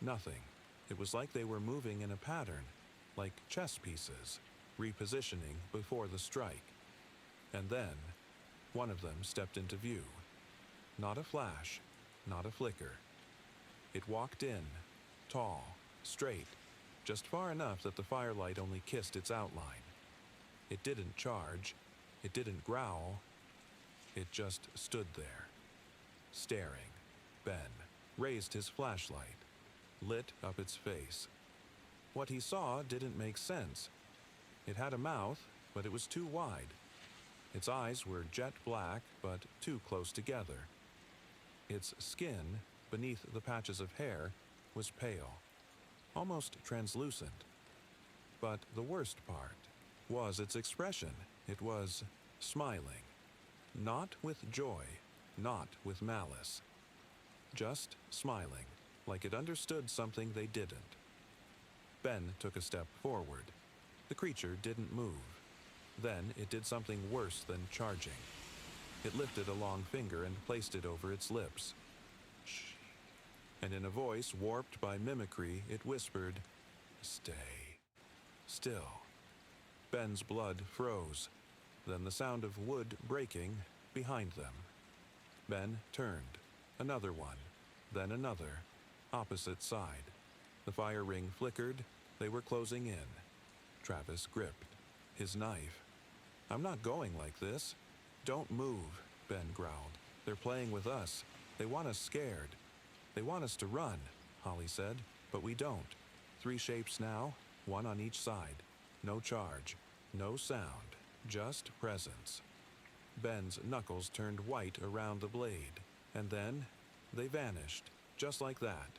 Nothing. It was like they were moving in a pattern, like chess pieces, repositioning before the strike. And then, one of them stepped into view. Not a flash, not a flicker. It walked in, tall, straight, just far enough that the firelight only kissed its outline. It didn't charge, it didn't growl, it just stood there, staring. Ben raised his flashlight, lit up its face. What he saw didn't make sense. It had a mouth, but it was too wide. Its eyes were jet black, but too close together. Its skin, beneath the patches of hair, was pale, almost translucent. But the worst part was its expression. It was smiling. Not with joy, not with malice. Just smiling, like it understood something they didn't. Ben took a step forward. The creature didn't move. Then it did something worse than charging. It lifted a long finger and placed it over its lips. "Shh." And in a voice warped by mimicry, it whispered, "Stay." Still. Ben's blood froze. Then the sound of wood breaking behind them. Ben turned. Another one. Then another. Opposite side. The fire ring flickered. They were closing in. Travis gripped. His knife. "I'm not going like this." "Don't move," Ben growled. "They're playing with us. They want us scared." "They want us to run," Holly said, "but we don't." 3 shapes now, 1 on each side. No charge. No sound. Just presence. Ben's knuckles turned white around the blade, and then they vanished, just like that.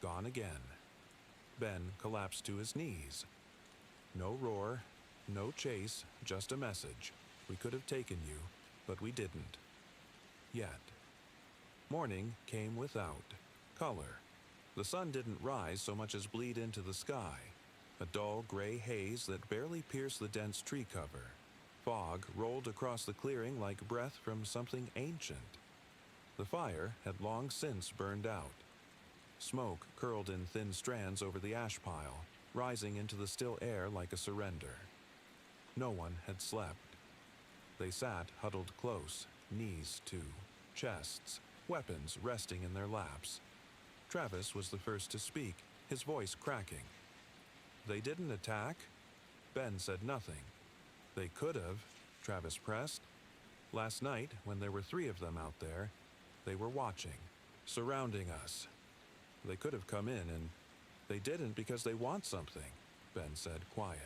Gone again. Ben collapsed to his knees. No roar, no chase, just a message. We could have taken you, but we didn't. Yet. Morning came without color. The sun didn't rise so much as bleed into the sky, a dull gray haze that barely pierced the dense tree cover. Fog rolled across the clearing like breath from something ancient. The fire had long since burned out. Smoke curled in thin strands over the ash pile, rising into the still air like a surrender. No one had slept. They sat huddled close, knees to chests, weapons resting in their laps. Travis was the first to speak, his voice cracking. They didn't attack? Ben said nothing. They could have, Travis pressed. Last night, when there were 3 of them out there, they were watching, surrounding us. They could have come in, and they didn't because they want something, Ben said, quiet.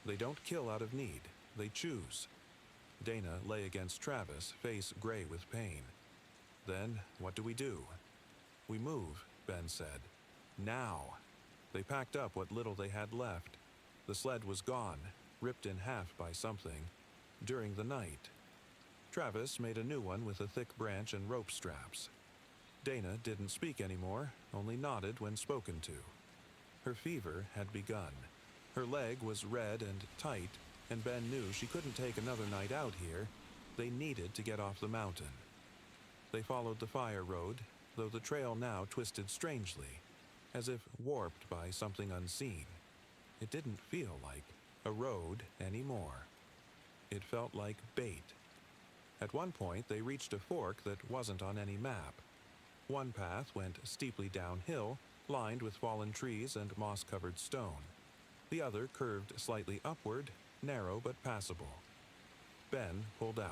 They don't kill out of need. They choose. Dana lay against Travis, face gray with pain. Then, what do? We move, Ben said. Now. They packed up what little they had left. The sled was gone, ripped in half by something, during the night. Travis made a new one with a thick branch and rope straps. Dana didn't speak anymore, only nodded when spoken to. Her fever had begun. Her leg was red and tight, and Ben knew she couldn't take another night out here. They needed to get off the mountain. They followed the fire road, though the trail now twisted strangely, as if warped by something unseen. It didn't feel like a road anymore. It felt like bait. At one point, they reached a fork that wasn't on any map. One path went steeply downhill, lined with fallen trees and moss-covered stone. The other curved slightly upward, narrow but passable. Ben pulled out.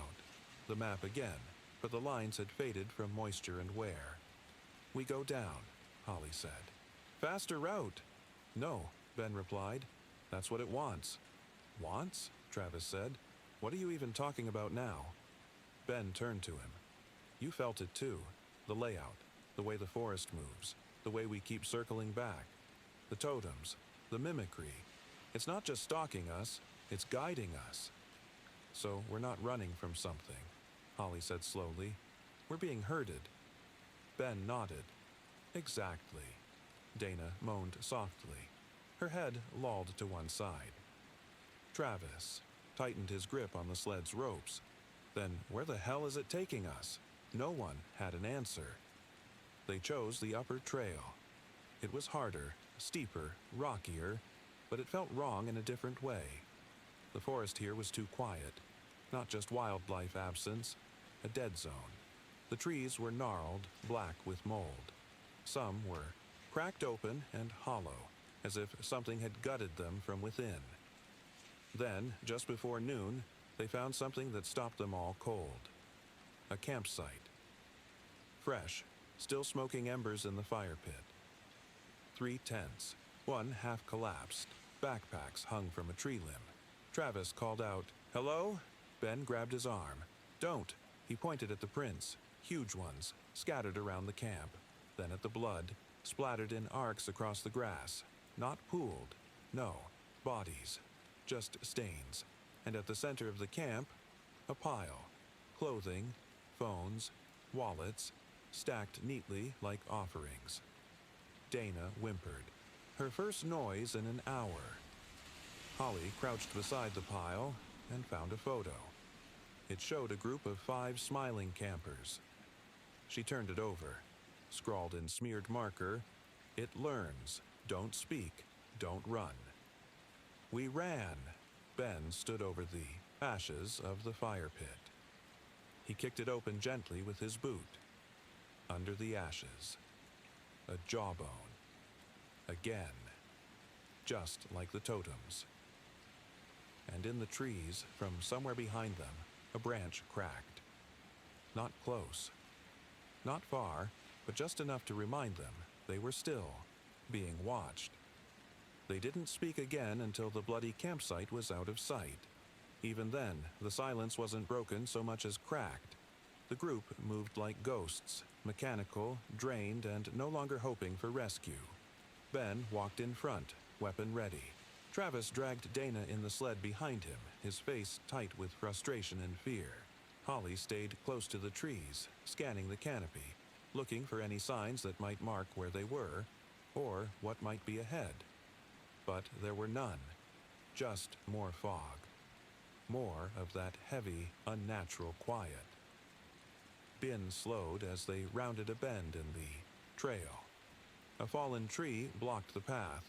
The map again, but the lines had faded from moisture and wear. We go down, Holly said. Faster route. No, Ben replied. That's what it wants. Wants? Travis said. What are you even talking about now? Ben turned to him. You felt it too. The layout, the way the forest moves, the way we keep circling back. The totems, the mimicry. It's not just stalking us, it's guiding us. So we're not running from something, Holly said slowly. We're being herded. Ben nodded. Exactly. Dana moaned softly. Her head lolled to one side. Travis tightened his grip on the sled's ropes. Then where the hell is it taking us? No one had an answer. They chose the upper trail. It was harder, steeper, rockier, but it felt wrong in a different way. The forest here was too quiet. Not just wildlife absence, a dead zone. The trees were gnarled, black with mold. Some were cracked open and hollow, as if something had gutted them from within. Then, just before noon, they found something that stopped them all cold. A campsite. Fresh, still smoking embers in the fire pit. 3 tents, one half collapsed. Backpacks hung from a tree limb. Travis called out, "Hello?" Ben grabbed his arm. "Don't." He pointed at the prints, huge ones, scattered around the camp. Then at the blood, splattered in arcs across the grass. Not pooled. No. Bodies. Just stains. And at the center of the camp, a pile. Clothing, phones, wallets, stacked neatly like offerings. Dana whimpered. Her first noise in an hour. Holly crouched beside the pile and found a photo. It showed a group of 5 smiling campers. She turned it over. Scrawled in smeared marker, "It learns. Don't speak. Don't run." We ran. Ben stood over the ashes of the fire pit. He kicked it open gently with his boot. Under the ashes. A jawbone. Again. Just like the totems. And in the trees, from somewhere behind them, a branch cracked. Not close. Not far, but just enough to remind them they were still being watched. They didn't speak again until the bloody campsite was out of sight. Even then, the silence wasn't broken so much as cracked. The group moved like ghosts, mechanical, drained, and no longer hoping for rescue. Ben walked in front, weapon ready. Travis dragged Dana in the sled behind him, his face tight with frustration and fear. Holly stayed close to the trees, scanning the canopy, looking for any signs that might mark where they were, or what might be ahead. But there were none, just more fog. More of that heavy, unnatural quiet. Ben slowed as they rounded a bend in the trail. A fallen tree blocked the path,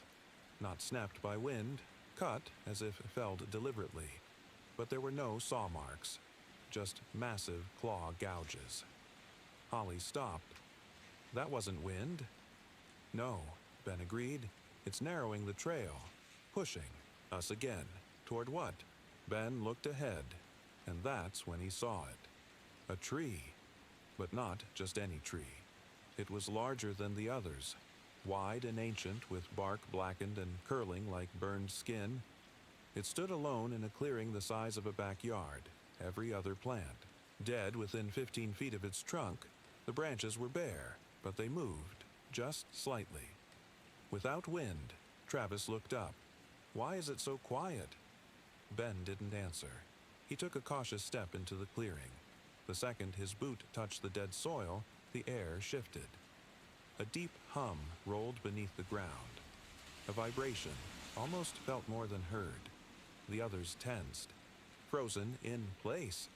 not snapped by wind, cut as if felled deliberately. But there were no saw marks, just massive claw gouges. Holly stopped. That wasn't wind. No, Ben agreed. It's narrowing the trail, pushing us again. Toward what? Ben looked ahead, and that's when he saw it. A tree, but not just any tree. It was larger than the others, wide and ancient with bark blackened and curling like burned skin. It stood alone in a clearing the size of a backyard, every other plant. Dead within 15 feet of its trunk, the branches were bare, but they moved, just slightly. Without wind, Travis looked up. Why is it so quiet? Ben didn't answer. He took a cautious step into the clearing. The second his boot touched the dead soil, the air shifted. A deep hum rolled beneath the ground. A vibration, almost felt more than heard. The others tensed, frozen in place.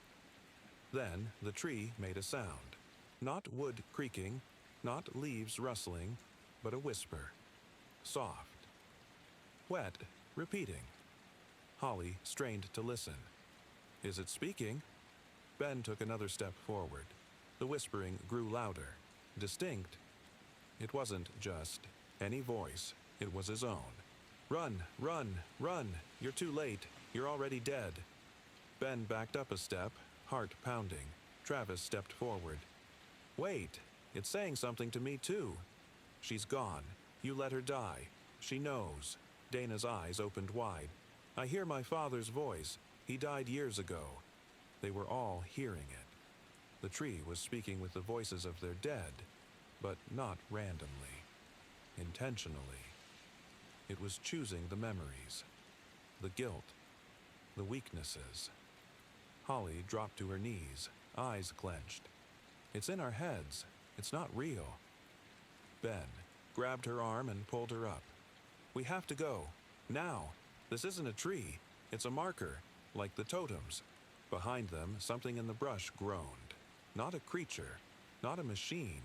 Then the tree made a sound. Not wood creaking, not leaves rustling, but a whisper. Soft. Wet, repeating. Holly strained to listen. Is it speaking? Ben took another step forward. The whispering grew louder, distinct. It wasn't just any voice, it was his own. Run, run, run, you're too late, you're already dead. Ben backed up a step, heart pounding. Travis stepped forward. Wait, it's saying something to me too. She's gone. You let her die. She knows. Dana's eyes opened wide. I hear my father's voice. He died years ago. They were all hearing it. The tree was speaking with the voices of their dead, but not randomly, intentionally. It was choosing the memories, the guilt, the weaknesses. Holly dropped to her knees, eyes clenched. It's in our heads. It's not real. Ben grabbed her arm and pulled her up. We have to go. Now. This isn't a tree. It's a marker, like the totems. Behind them, something in the brush groaned. Not a creature, not a machine.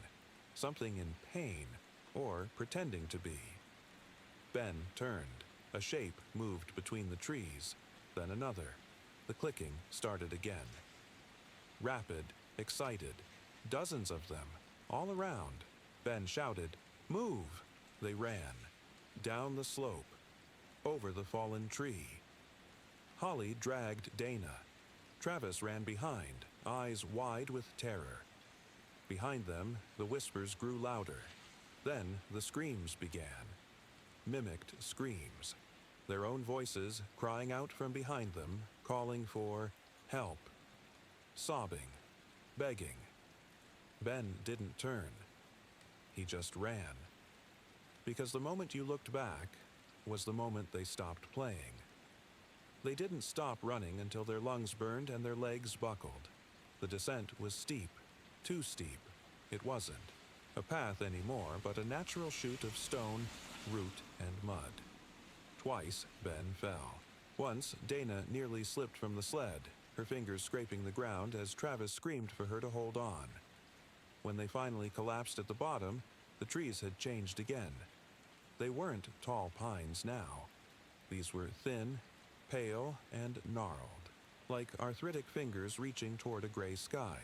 Something in pain, or pretending to be. Ben turned. A shape moved between the trees, then another. The clicking started again. Rapid, excited. Dozens of them, all around. Ben shouted, "Move!" They ran. Down the slope. Over the fallen tree. Holly dragged Dana. Travis ran behind, eyes wide with terror. Behind them, the whispers grew louder. Then the screams began. Mimicked screams. Their own voices crying out from behind them, calling for help. Sobbing. Begging. Ben didn't turn. He just ran. Because the moment you looked back was the moment they stopped playing. They didn't stop running until their lungs burned and their legs buckled. The descent was steep, too steep. It wasn't a path anymore, but a natural chute of stone, root, and mud. Twice, Ben fell. Once, Dana nearly slipped from the sled, her fingers scraping the ground as Travis screamed for her to hold on. When they finally collapsed at the bottom, the trees had changed again. They weren't tall pines now. These were thin, pale, and gnarled, like arthritic fingers reaching toward a gray sky.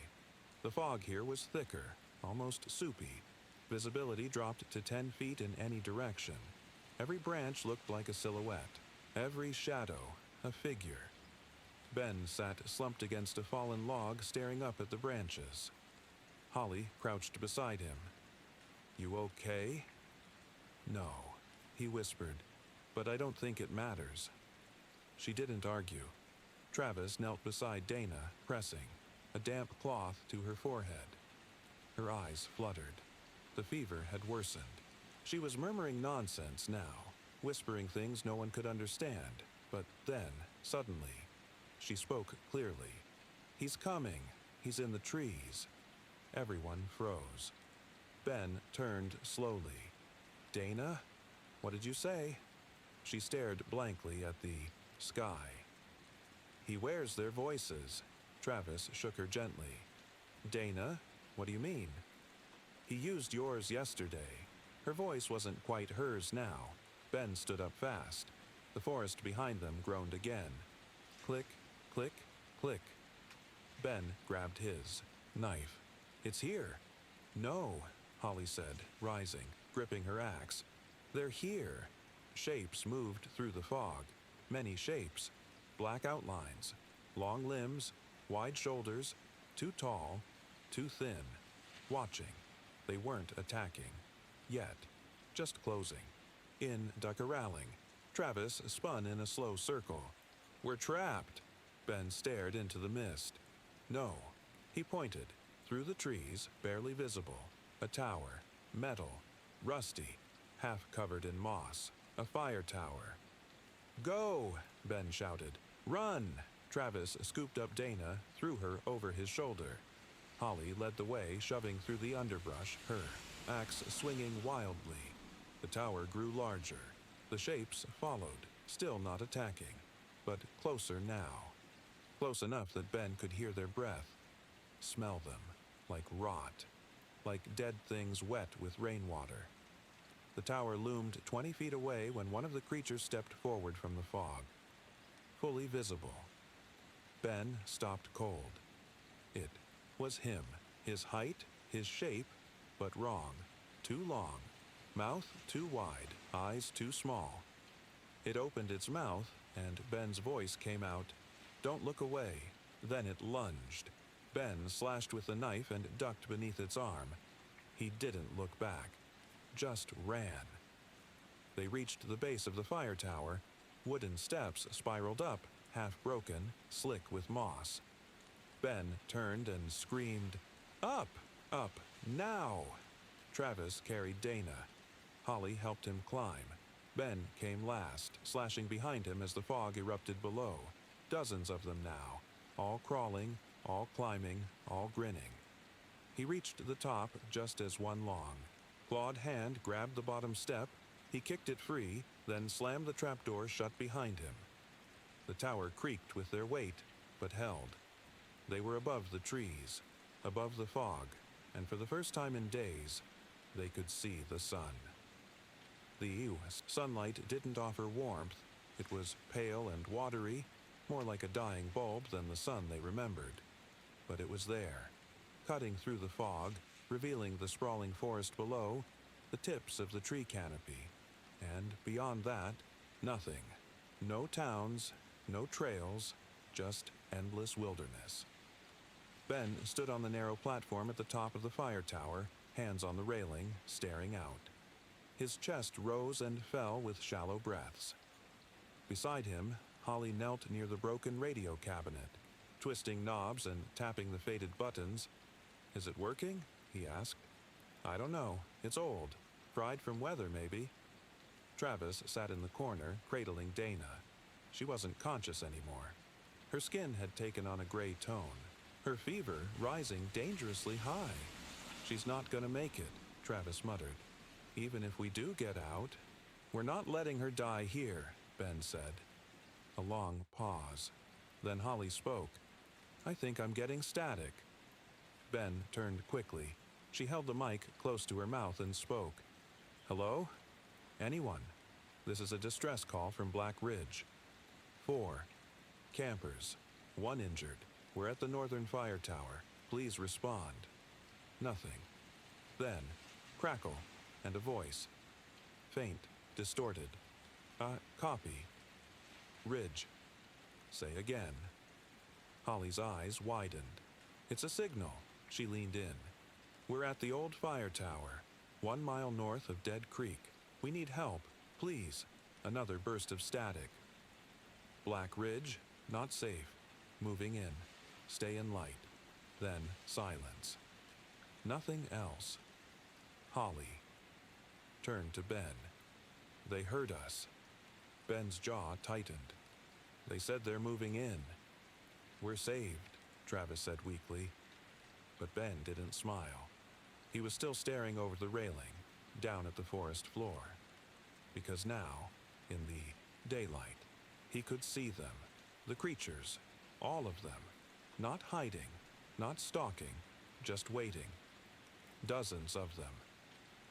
The fog here was thicker, almost soupy. Visibility dropped to 10 feet in any direction. Every branch looked like a silhouette. Every shadow, a figure. Ben sat slumped against a fallen log, staring up at the branches. Holly crouched beside him. You okay? No, he whispered, but I don't think it matters. She didn't argue. Travis knelt beside Dana, pressing a damp cloth to her forehead. Her eyes fluttered. The fever had worsened. She was murmuring nonsense now, whispering things no one could understand. But then, suddenly, she spoke clearly. "He's coming. He's in the trees." Everyone froze. Ben turned slowly. "Dana? What did you say?" She stared blankly at the sky. "He wears their voices." Travis shook her gently. "Dana, what do you mean?" "He used yours yesterday." Her voice wasn't quite hers now. Ben stood up fast. The forest behind them groaned again. Click, click, click. Ben grabbed his knife. "It's here." "No," Holly said, rising, gripping her axe. "They're here." Shapes moved through the fog. Many shapes. Black outlines. Long limbs. Wide shoulders. Too tall. Too thin. Watching. They weren't attacking. Yet. Just closing. In corralling. Travis spun in a slow circle. "We're trapped." Ben stared into the mist. "No." He pointed. Through the trees, barely visible. A tower. Metal. Rusty. Half covered in moss. A fire tower. "Go!" Ben shouted. "Run!" Travis scooped up Dana, threw her over his shoulder. Holly led the way, shoving through the underbrush, her axe swinging wildly. The tower grew larger. The shapes followed, still not attacking, but closer now. Close enough that Ben could hear their breath. Smell them, like rot, like dead things wet with rainwater. The tower loomed 20 feet away when one of the creatures stepped forward from the fog. Fully visible. Ben stopped cold. It was him, his height, his shape, but wrong. Too long. Mouth too wide, eyes too small. It opened its mouth, and Ben's voice came out, "Don't look away." Then it lunged. Ben slashed with the knife and ducked beneath its arm. He didn't look back. Just ran. They reached the base of the fire tower. Wooden steps spiraled up, half broken, slick with moss. Ben turned and screamed, "Up! Up! Now!" Travis carried Dana. Holly helped him climb. Ben came last, slashing behind him as the fog erupted below. Dozens of them now, all crawling, all climbing, all grinning. He reached the top just as one long, clawed hand grabbed the bottom step. He kicked it free, then slammed the trapdoor shut behind him. The tower creaked with their weight, but held. They were above the trees, above the fog, and for the first time in days, they could see the sun. The sunlight didn't offer warmth. It was pale and watery, more like a dying bulb than the sun they remembered. But it was there, cutting through the fog, revealing the sprawling forest below, the tips of the tree canopy. And beyond that, nothing. No towns, no trails, just endless wilderness. Ben stood on the narrow platform at the top of the fire tower, hands on the railing, staring out. His chest rose and fell with shallow breaths. Beside him, Holly knelt near the broken radio cabinet, twisting knobs and tapping the faded buttons. "Is it working?" he asked. "I don't know. It's old. Fried from weather, maybe." Travis sat in the corner, cradling Dana. She wasn't conscious anymore. Her skin had taken on a gray tone, her fever rising dangerously high. "She's not gonna make it," Travis muttered. "Even if we do get out." "We're not letting her die here," Ben said. A long pause. Then Holly spoke. "I think I'm getting static." Ben turned quickly. She held the mic close to her mouth and spoke. "Hello? Anyone? This is a distress call from Black Ridge. 4. Campers. 1 injured. We're at the northern fire tower. Please respond." Nothing. Then, crackle, and a voice. Faint, distorted. Copy. Ridge. Say again. Holly's eyes widened. "It's a signal." She leaned in. "We're at the old fire tower, 1 mile north of Dead Creek. We need help, please." Another burst of static. "Black Ridge, not safe. moving in, stay in light, then silence. Nothing else. Holly turned to Ben. They heard us. Ben's jaw tightened. They said they're moving in. We're saved, Travis said weakly. But Ben didn't smile. He was still staring over the railing, down at the forest floor. Because now, in the daylight, he could see them, the creatures, all of them, not hiding, not stalking, just waiting. Dozens of them.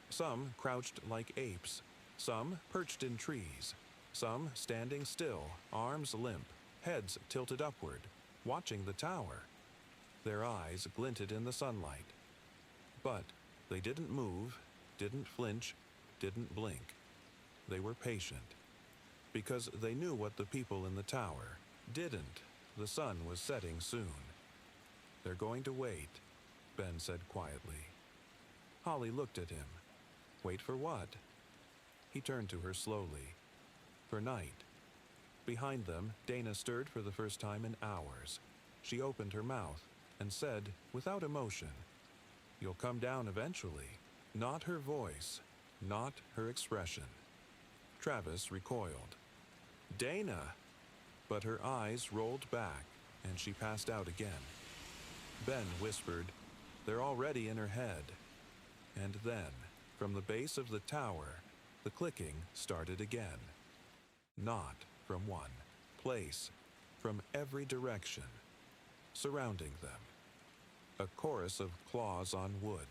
Some crouched like apes, some perched in trees, some standing still, arms limp, heads tilted upward, watching the tower. Their eyes glinted in the sunlight. But they didn't move, didn't flinch, didn't blink. They were patient. Because they knew what the people in the tower didn't. The sun was setting soon. They're going to wait, Ben said quietly. Holly looked at him. Wait for what? He turned to her slowly. For night. Behind them, Dana stirred for the first time in hours. She opened her mouth and said, without emotion, "You'll come down eventually." Not her voice, not her expression. Travis recoiled. Dana! But her eyes rolled back, and she passed out again. Ben whispered, "They're already in her head." And then, from the base of the tower, the clicking started again. Not from one place, from every direction, surrounding them. A chorus of claws on wood.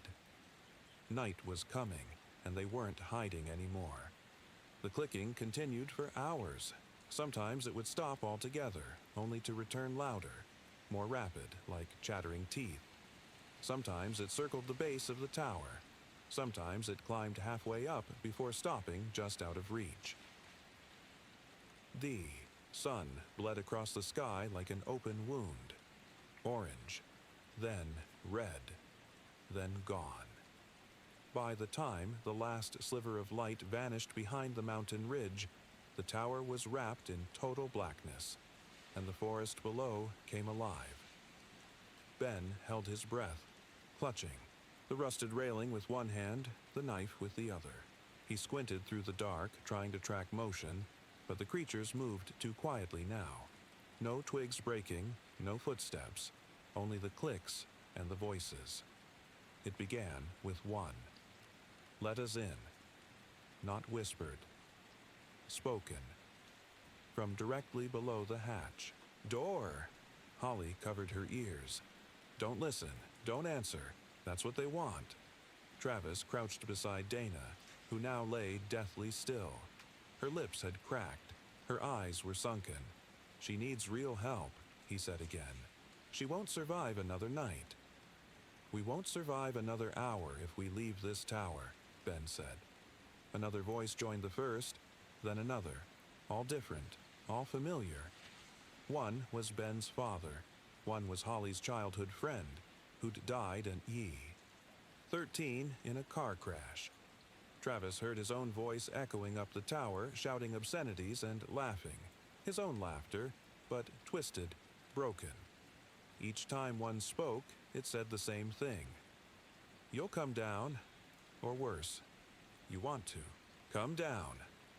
Night was coming, and they weren't hiding anymore. The clicking continued for hours. Sometimes it would stop altogether, only to return louder, more rapid, like chattering teeth. Sometimes it circled the base of the tower. Sometimes it climbed halfway up before stopping just out of reach. The sun bled across the sky like an open wound. Orange, then red, then gone. By the time the last sliver of light vanished behind the mountain ridge, the tower was wrapped in total blackness, and the forest below came alive. Ben held his breath, clutching, the rusted railing with one hand, the knife with the other. He squinted through the dark, trying to track motion, but the creatures moved too quietly now. No twigs breaking, no footsteps, only the clicks and the voices. It began with one. Let us in. Not whispered. Spoken. From directly below the hatch. Door! Holly covered her ears. Don't listen. Don't answer. That's what they want. Travis crouched beside Dana, who now lay deathly still. Her lips had cracked. Her eyes were sunken. She needs real help, he said again. She won't survive another night. We won't survive another hour if we leave this tower, Ben said. Another voice joined the first, then another, all different, all familiar. One was Ben's father. One was Holly's childhood friend, who'd died at Ye. 13 in a car crash. Travis heard his own voice echoing up the tower, shouting obscenities and laughing. His own laughter, but twisted, broken. Each time one spoke, it said the same thing. You'll come down, or worse. You want to. Come down.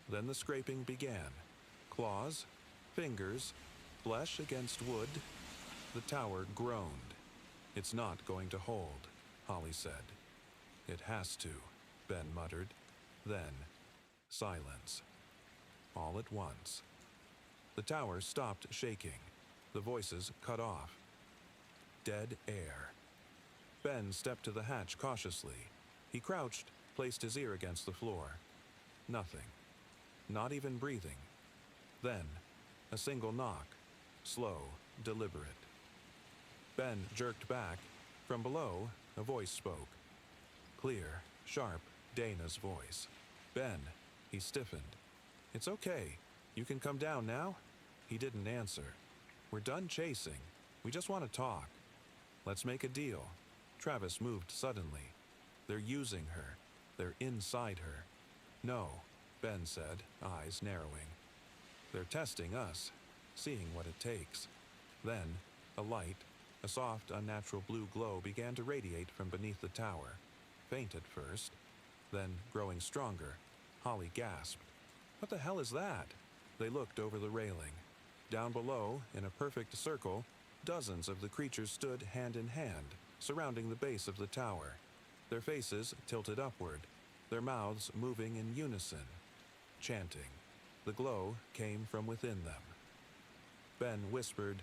Then the scraping began. Claws, fingers, flesh against wood. The tower groaned. It's not going to hold, Holly said. It has to, Ben muttered. Then, silence. All at once. The tower stopped shaking. The voices cut off. Dead air. Ben stepped to the hatch cautiously. He crouched, placed his ear against the floor. Nothing. Not even breathing. Then, a single knock. Slow, deliberate. Ben jerked back. From below, a voice spoke. Clear, sharp, Dana's voice. Ben, he stiffened. It's okay. You can come down now? He didn't answer. We're done chasing. We just want to talk. Let's make a deal. Travis moved suddenly. They're using her. They're inside her. No, Ben said, eyes narrowing. They're testing us, seeing what it takes. Then, A light, a soft, unnatural blue glow began to radiate from beneath the tower. Faint at first, then growing stronger. Holly gasped. "What the hell is that?" They looked over the railing. Down below, in a perfect circle, dozens of the creatures stood hand in hand, surrounding the base of the tower. Their faces tilted upward, their mouths moving in unison, chanting. The glow came from within them. Ben whispered,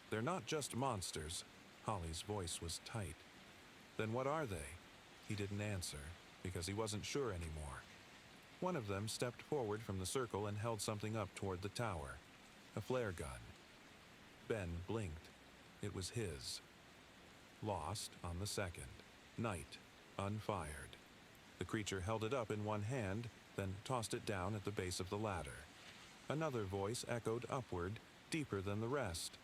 "They're not just monsters." Holly's voice was tight. "Then what are they?" He didn't answer, because he wasn't sure anymore. One of them stepped forward from the circle and held something up toward the tower. A flare gun. Ben blinked. It was his. Lost on the second. Night. Unfired. The creature held it up in one hand, then tossed it down at the base of the ladder. Another voice echoed upward, deeper than the rest.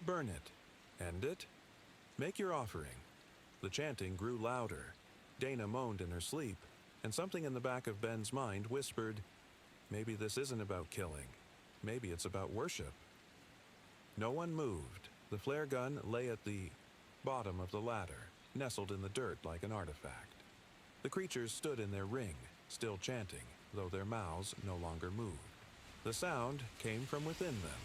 "Burn it. End it. Make your offering." The chanting grew louder. Dana moaned in her sleep, and something in the back of Ben's mind whispered, "Maybe this isn't about killing. Maybe it's about worship." No one moved. The flare gun lay at the bottom of the ladder, nestled in the dirt like an artifact. The creatures stood in their ring, still chanting, though their mouths no longer moved. The sound came from within them,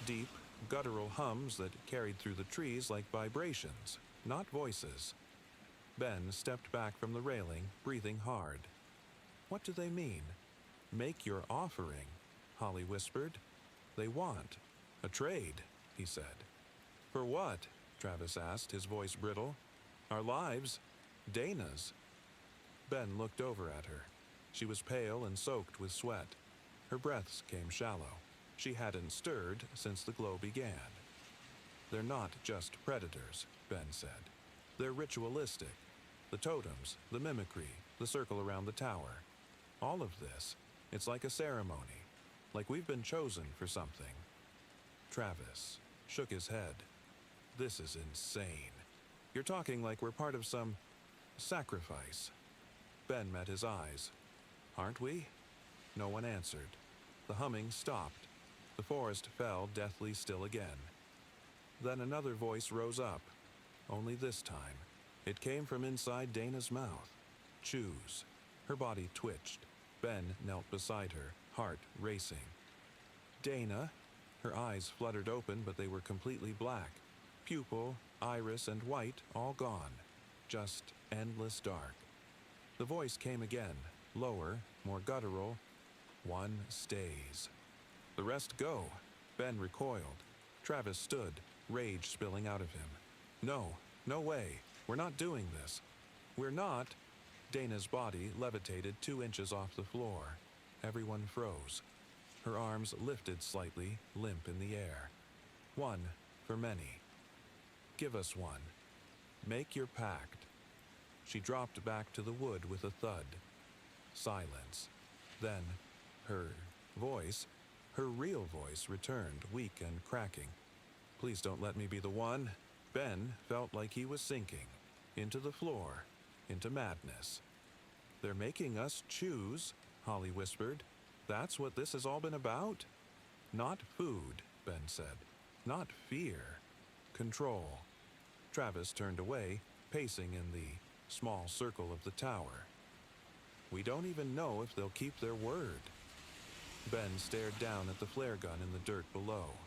deep, guttural hums that carried through the trees like vibrations, not voices. Ben stepped back from the railing, breathing hard. "What do they mean?" "Make your offering," Holly whispered. "They want a trade," he said. "For what?" Travis asked, his voice brittle. "Our lives. Dana's." Ben looked over at her. She was pale and soaked with sweat. Her breaths came shallow. She hadn't stirred since the glow began. "They're not just predators," Ben said. "They're ritualistic. The totems, the mimicry, the circle around the tower. All of this, it's like a ceremony, like we've been chosen for something." Travis shook his head. "This is insane. You're talking like we're part of some sacrifice." Ben met his eyes. "Aren't we?" No one answered. The humming stopped. The forest fell deathly still again. Then another voice rose up. Only this time, it came from inside Dana's mouth. "Choose." Her body twitched. Ben knelt beside her, heart racing. "Dana." Her eyes fluttered open, but they were completely black. Pupil, iris, and white all gone. Just endless dark. The voice came again, lower, more guttural. "One stays. The rest go." Ben recoiled. Travis stood, rage spilling out of him. "No, no way. We're not doing this. We're not." Dana's body levitated 2 inches off the floor. Everyone froze. Her arms lifted slightly, limp in the air. "One for many. Give us one. Make your pact." She dropped back to the wood with a thud. Silence. Then, her voice, her real voice, returned, weak and cracking. "Please don't let me be the one." Ben felt like he was sinking. Into the floor. Into madness. "They're making us choose," Holly whispered. "That's what this has all been about?" "Not food," Ben said. "Not fear. Control." Travis turned away, pacing in the small circle of the tower. "We don't even know if they'll keep their word." Ben stared down at the flare gun in the dirt below.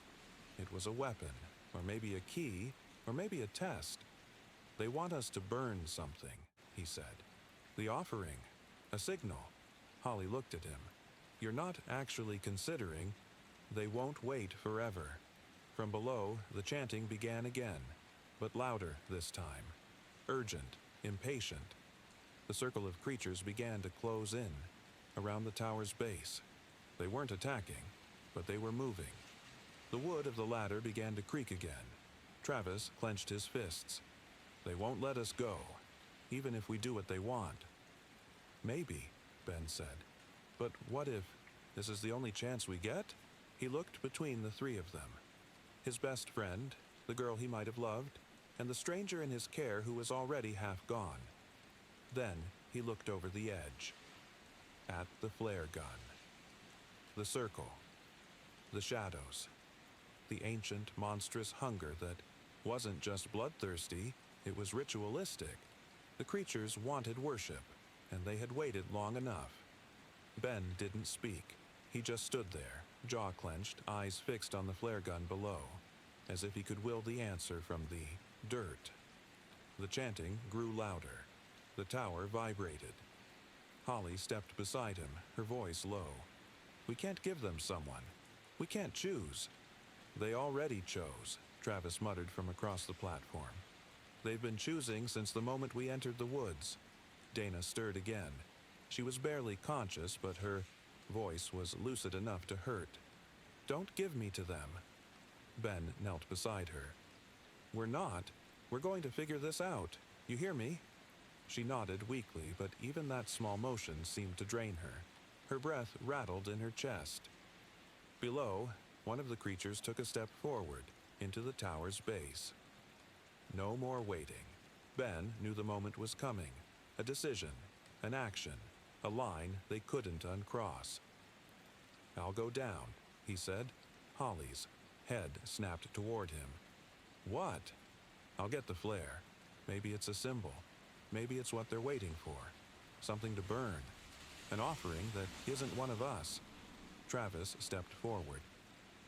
It was a weapon, or maybe a key, or maybe a test. "They want us to burn something," he said. "The offering. A signal." Holly looked at him. "You're not actually considering. They won't wait forever." From below, the chanting began again, but louder this time. Urgent, impatient. The circle of creatures began to close in, around the tower's base. They weren't attacking, but they were moving. The wood of the ladder began to creak again. Travis clenched his fists. "They won't let us go, even if we do what they want." "Maybe," Ben said. "But what if this is the only chance we get?" He looked between the 3 of them. His best friend, the girl he might have loved, and the stranger in his care who was already half gone. Then he looked over the edge. At the flare gun. The circle. The shadows. The ancient, monstrous hunger that wasn't just bloodthirsty, it was ritualistic. The creatures wanted worship, and they had waited long enough. Ben didn't speak. He just stood there, jaw clenched, eyes fixed on the flare gun below, as if he could will the answer from the dirt. The chanting grew louder. The tower vibrated. Holly stepped beside him, her voice low. "We can't give them someone. We can't choose." "They already chose," Travis muttered from across the platform. "They've been choosing since the moment we entered the woods." Dana stirred again. She was barely conscious, but her voice was lucid enough to hurt. "Don't give me to them." Ben knelt beside her. "We're not. We're going to figure this out. You hear me?" She nodded weakly, but even that small motion seemed to drain her. Her breath rattled in her chest. Below, one of the creatures took a step forward, into the tower's base. No more waiting. Ben knew the moment was coming. A decision, an action, a line they couldn't uncross. "I'll go down," he said. Holly's head snapped toward him. "What?" "I'll get the flare. Maybe it's a symbol. Maybe it's what they're waiting for. Something to burn. An offering that isn't one of us." Travis stepped forward.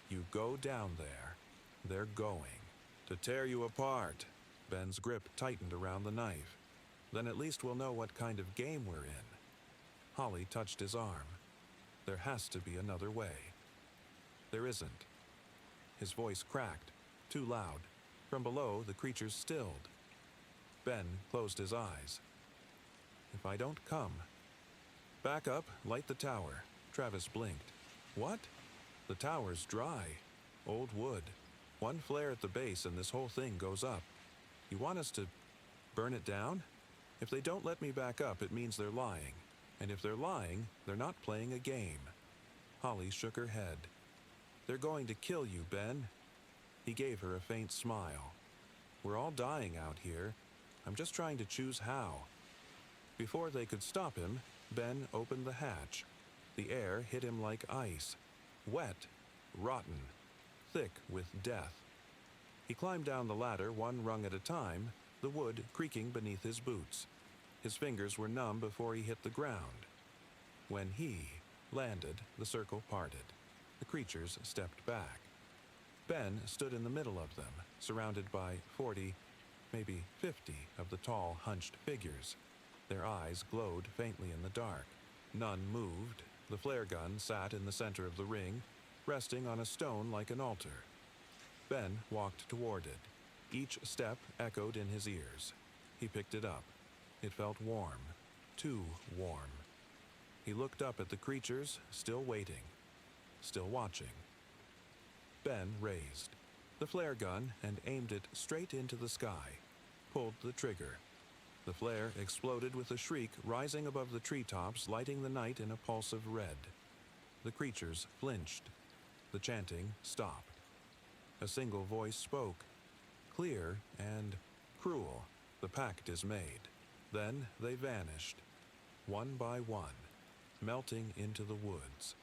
"You go down there. They're going to tear you apart." Ben's grip tightened around the knife. "Then at least we'll know what kind of game we're in." Holly touched his arm. "There has to be another way." "There isn't." His voice cracked, too loud. From below, the creatures stilled. Ben closed his eyes. "If I don't come..." "Back up, light the tower." Travis blinked. "What?" "The tower's dry. Old wood. One flare at the base and this whole thing goes up. You want us to burn it down? If they don't let me back up, it means they're lying. And if they're lying, they're not playing a game." Holly shook her head. "They're going to kill you, Ben." He gave her a faint smile. "We're all dying out here. I'm just trying to choose how." Before they could stop him, Ben opened the hatch. The air hit him like ice. Wet, rotten, thick with death. He climbed down the ladder one rung at a time, the wood creaking beneath his boots. His fingers were numb before he hit the ground. When he landed, the circle parted. The creatures stepped back. Ben stood in the middle of them, surrounded by 40, maybe 50 of the tall, hunched figures. Their eyes glowed faintly in the dark. None moved. The flare gun sat in the center of the ring, resting on a stone like an altar. Ben walked toward it. Each step echoed in his ears. He picked it up. It felt warm, too warm. He looked up at the creatures, still waiting, still watching. Ben raised the flare gun and aimed it straight into the sky, pulled the trigger. The flare exploded with a shriek rising above the treetops, lighting the night in a pulse of red. The creatures flinched. The chanting stopped. A single voice spoke, clear and cruel. "The pact is made." Then they vanished, one by one, melting into the woods.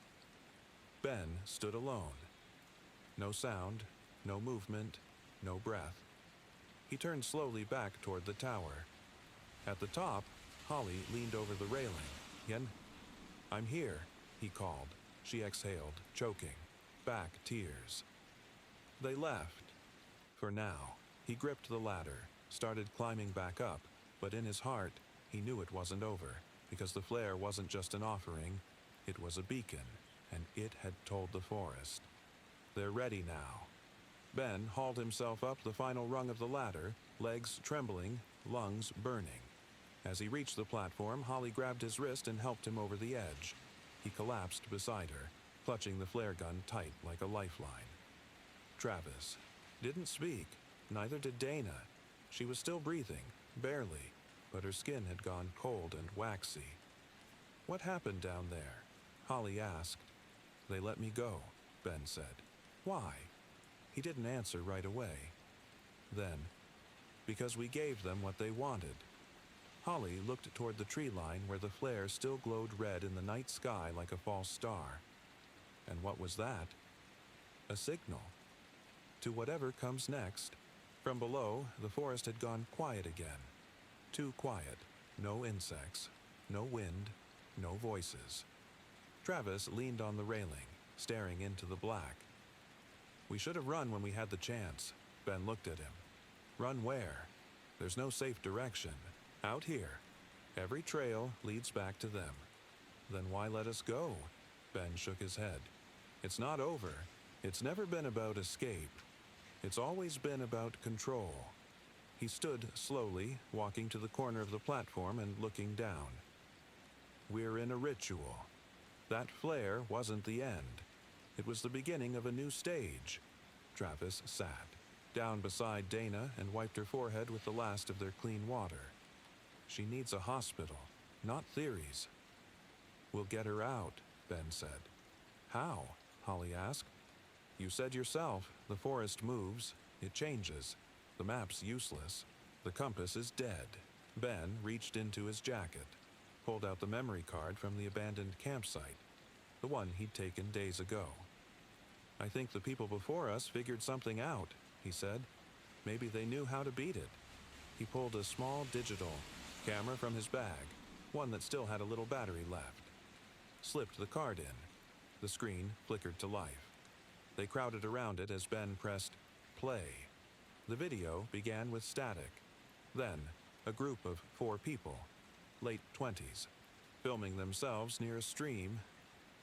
Ben stood alone. No sound, no movement, no breath. He turned slowly back toward the tower. At the top, Holly leaned over the railing. "I'm here," he called. She exhaled, choking. Back tears. They left. For now. He gripped the ladder, started climbing back up, but in his heart, he knew it wasn't over, because the flare wasn't just an offering, it was a beacon, and it had told the forest. They're ready now. Ben hauled himself up the final rung of the ladder, legs trembling, lungs burning. As he reached the platform, Holly grabbed his wrist and helped him over the edge. He collapsed beside her, clutching the flare gun tight like a lifeline. Travis didn't speak, neither did Dana. She was still breathing, barely, but her skin had gone cold and waxy. "What happened down there?" Holly asked. "They let me go," Ben said. "Why?" He didn't answer right away. Then, "Because we gave them what they wanted." Holly looked toward the tree line where the flare still glowed red in the night sky like a false star. And what was that? A signal. To whatever comes next. From below, the forest had gone quiet again. Too quiet. No insects, no wind, no voices. Travis leaned on the railing, staring into the black. "We should have run when we had the chance." Ben looked at him. "Run where? There's no safe direction. Out here. Every trail leads back to them." "Then why let us go?" Ben shook his head. "It's not over. It's never been about escape. It's always been about control." He stood slowly, walking to the corner of the platform and looking down. "We're in a ritual. That flare wasn't the end. It was the beginning of a new stage." Travis sat down beside Dana and wiped her forehead with the last of their clean water. "She needs a hospital, not theories." "We'll get her out," Ben said. "How?" Holly asked. "You said yourself, the forest moves, it changes. The map's useless. The compass is dead." Ben reached into his jacket, pulled out the memory card from the abandoned campsite, the one he'd taken days ago. "I think the people before us figured something out," he said. "Maybe they knew how to beat it." He pulled a small digital camera from his bag, one that still had a little battery left. Slipped the card in. The screen flickered to life. They crowded around it as Ben pressed play. The video began with static. Then, a group of 4 people, late 20s, filming themselves near a stream,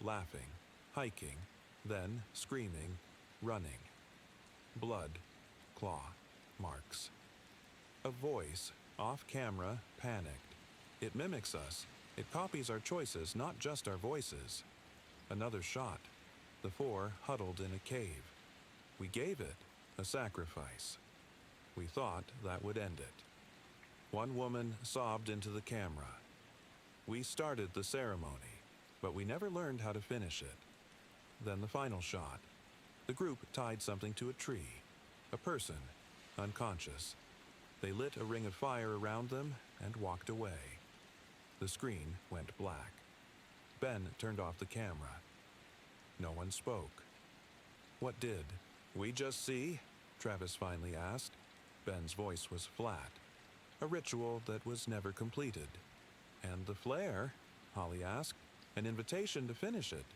laughing, hiking, then screaming, running. Blood, claw, marks. A voice, off camera, panicked. "It mimics us. It copies our choices, not just our voices." Another shot. The 4 huddled in a cave. "We gave it a sacrifice. We thought that would end it." One woman sobbed into the camera. "We started the ceremony, but we never learned how to finish it." Then the final shot. The group tied something to a tree. A person, unconscious. They lit a ring of fire around them and walked away. The screen went black. Ben turned off the camera. No one spoke. "What did we just see?" Travis finally asked. Ben's voice was flat. "A ritual that was never completed." "And the flare?" Holly asked. "An invitation to finish it."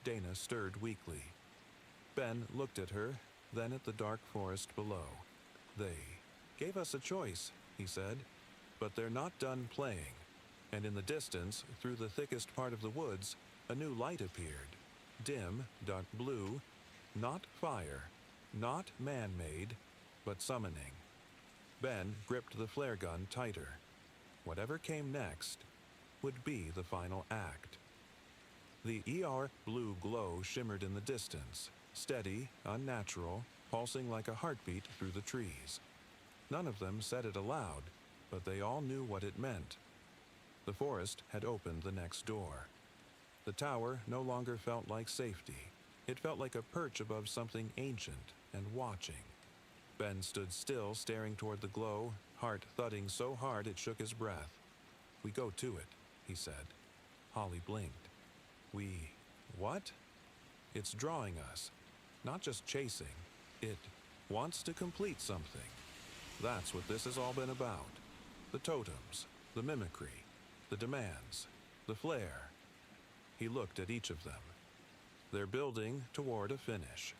Dana stirred weakly. Ben looked at her, then at the dark forest below. "They gave us a choice," he said, "but they're not done playing." And in the distance, through the thickest part of the woods, a new light appeared. Dim, dark blue, not fire, not man-made, but summoning. Ben gripped the flare gun tighter. Whatever came next would be the final act. The blue glow shimmered in the distance, steady, unnatural, pulsing like a heartbeat through the trees. None of them said it aloud, but they all knew what it meant. The forest had opened the next door. The tower no longer felt like safety. It felt like a perch above something ancient and watching. Ben stood still, staring toward the glow, heart thudding so hard it shook his breath. "We go to it," he said. Holly blinked. "We... what?" "It's drawing us. Not just chasing. It wants to complete something. That's what this has all been about. The totems, the mimicry, the demands, the flare." He looked at each of them. "They're building toward a finish.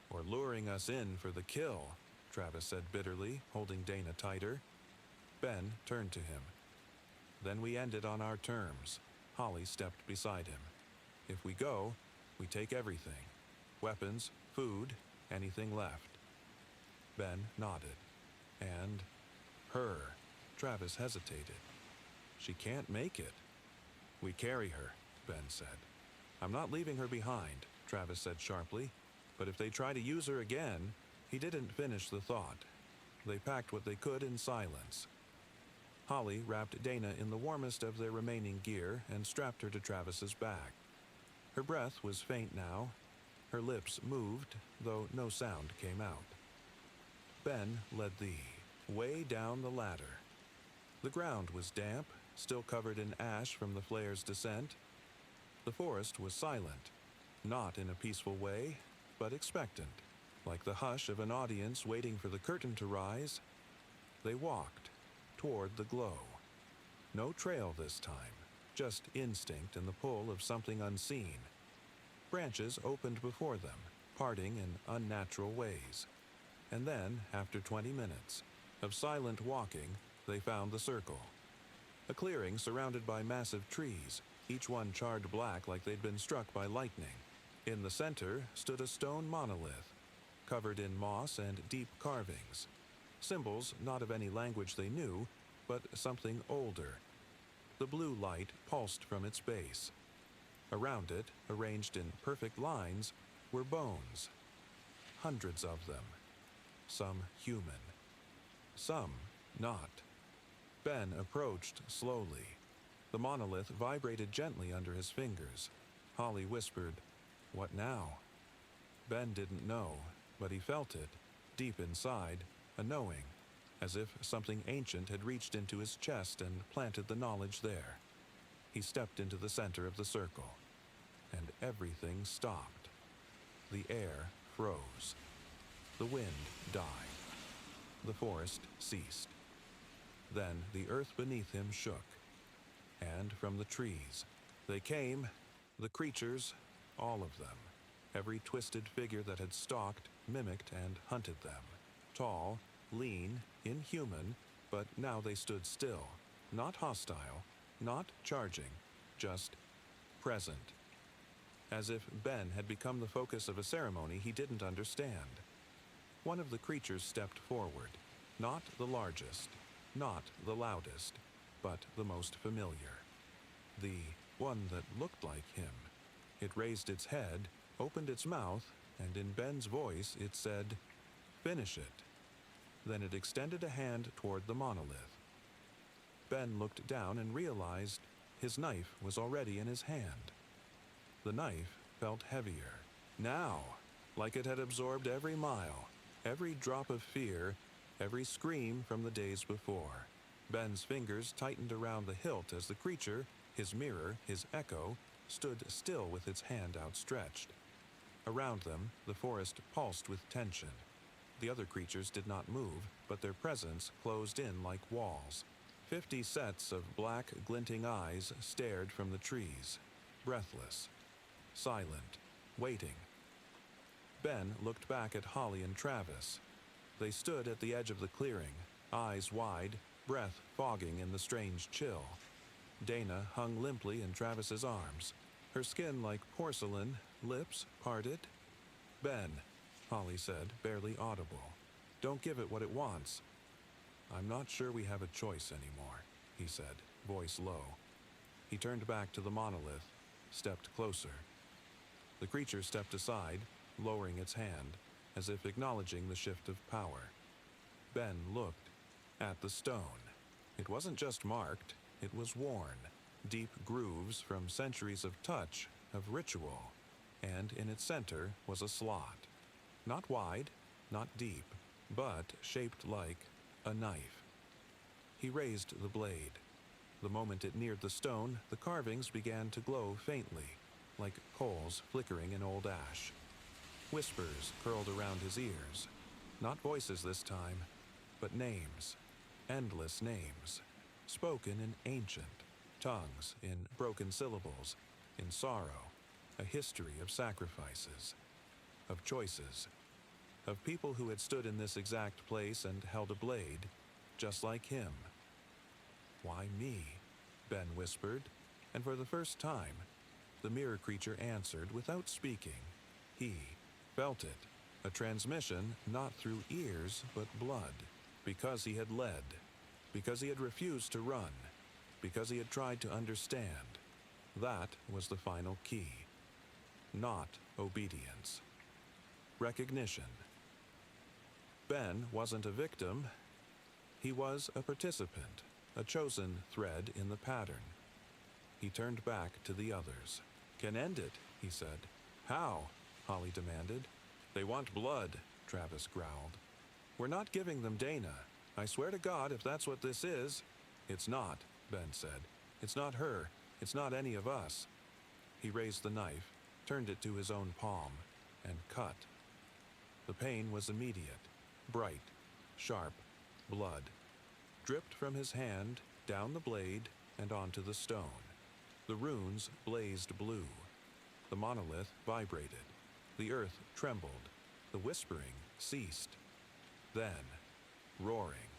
Or luring us in for the kill," Travis said bitterly, holding Dana tighter. Ben turned to him. "Then we end it on our terms." Holly stepped beside him. "If we go, we take everything. Weapons, food, anything left." Ben nodded. "And her." Travis hesitated. "She can't make it." "We carry her," Ben said. "I'm not leaving her behind," Travis said sharply. "But if they try to use her again..." He didn't finish the thought. They packed what they could in silence. Holly wrapped Dana in the warmest of their remaining gear and strapped her to Travis's back. Her breath was faint now. Her lips moved, though no sound came out. Ben led the way down the ladder. The ground was damp, still covered in ash from the flare's descent. The forest was silent, not in a peaceful way, but expectant. Like the hush of an audience waiting for the curtain to rise, they walked toward the glow. No trail this time, just instinct and the pull of something unseen. Branches opened before them, parting in unnatural ways. And then, after 20 minutes of silent walking, they found the circle. A clearing surrounded by massive trees, each one charred black like they'd been struck by lightning. In the center stood a stone monolith, covered in moss and deep carvings. Symbols not of any language they knew, but something older. The blue light pulsed from its base. Around it, arranged in perfect lines, were bones. Hundreds of them. Some human. Some not. Ben approached slowly. The monolith vibrated gently under his fingers. Holly whispered, "What now?" Ben didn't know, but he felt it, deep inside, a knowing, as if something ancient had reached into his chest and planted the knowledge there. He stepped into the center of the circle, and everything stopped. The air froze. The wind died. The forest ceased. Then the earth beneath him shook, and from the trees they came, the creatures, all of them. Every twisted figure that had stalked, mimicked, and hunted them. Tall, lean, inhuman, but now they stood still, not hostile, not charging, just present. As if Ben had become the focus of a ceremony he didn't understand. One of the creatures stepped forward, not the largest, not the loudest, but the most familiar. The one that looked like him. It raised its head, opened its mouth, and in Ben's voice it said, "Finish it." Then it extended a hand toward the monolith. Ben looked down and realized his knife was already in his hand. The knife felt heavier, now, like it had absorbed every mile, every drop of fear, every scream from the days before. Ben's fingers tightened around the hilt as the creature, his mirror, his echo, stood still with its hand outstretched. Around them, the forest pulsed with tension. The other creatures did not move, but their presence closed in like walls. 50 sets of black, glinting eyes stared from the trees, breathless, silent, waiting. Ben looked back at Holly and Travis. They stood at the edge of the clearing, eyes wide, breath fogging in the strange chill. Dana hung limply in Travis's arms, her skin like porcelain, lips parted. "Ben," Holly said, barely audible. "Don't give it what it wants." "I'm not sure we have a choice anymore," he said, voice low. He turned back to the monolith, stepped closer. The creature stepped aside, lowering its hand, as if acknowledging the shift of power. Ben looked at the stone. It wasn't just marked, it was worn, deep grooves from centuries of touch, of ritual, and in its center was a slot. Not wide, not deep, but shaped like a knife. He raised the blade. The moment it neared the stone, the carvings began to glow faintly, like coals flickering in old ash. Whispers curled around his ears. Not voices this time, but names. Endless names. Spoken in ancient tongues, in broken syllables, in sorrow. A history of sacrifices, of choices, of people who had stood in this exact place and held a blade, just like him. "Why me?" Ben whispered, and for the first time, the mirror creature answered without speaking. He felt it, a transmission not through ears but blood, because he had led, because he had refused to run, because he had tried to understand. That was the final key. Not obedience. Recognition. Ben wasn't a victim. He was a participant, a chosen thread in the pattern. He turned back to the others. "Can end it," he said. "How?" Holly demanded. "They want blood," Travis growled. "We're not giving them Dana. I swear to God if that's what this is." "It's not," Ben said. "It's not her. It's not any of us." He raised the knife, turned it to his own palm, and cut. The pain was immediate, bright, sharp, blood dripped from his hand, down the blade, and onto the stone. The runes blazed blue. The monolith vibrated. The earth trembled. The whispering ceased. Then, roaring.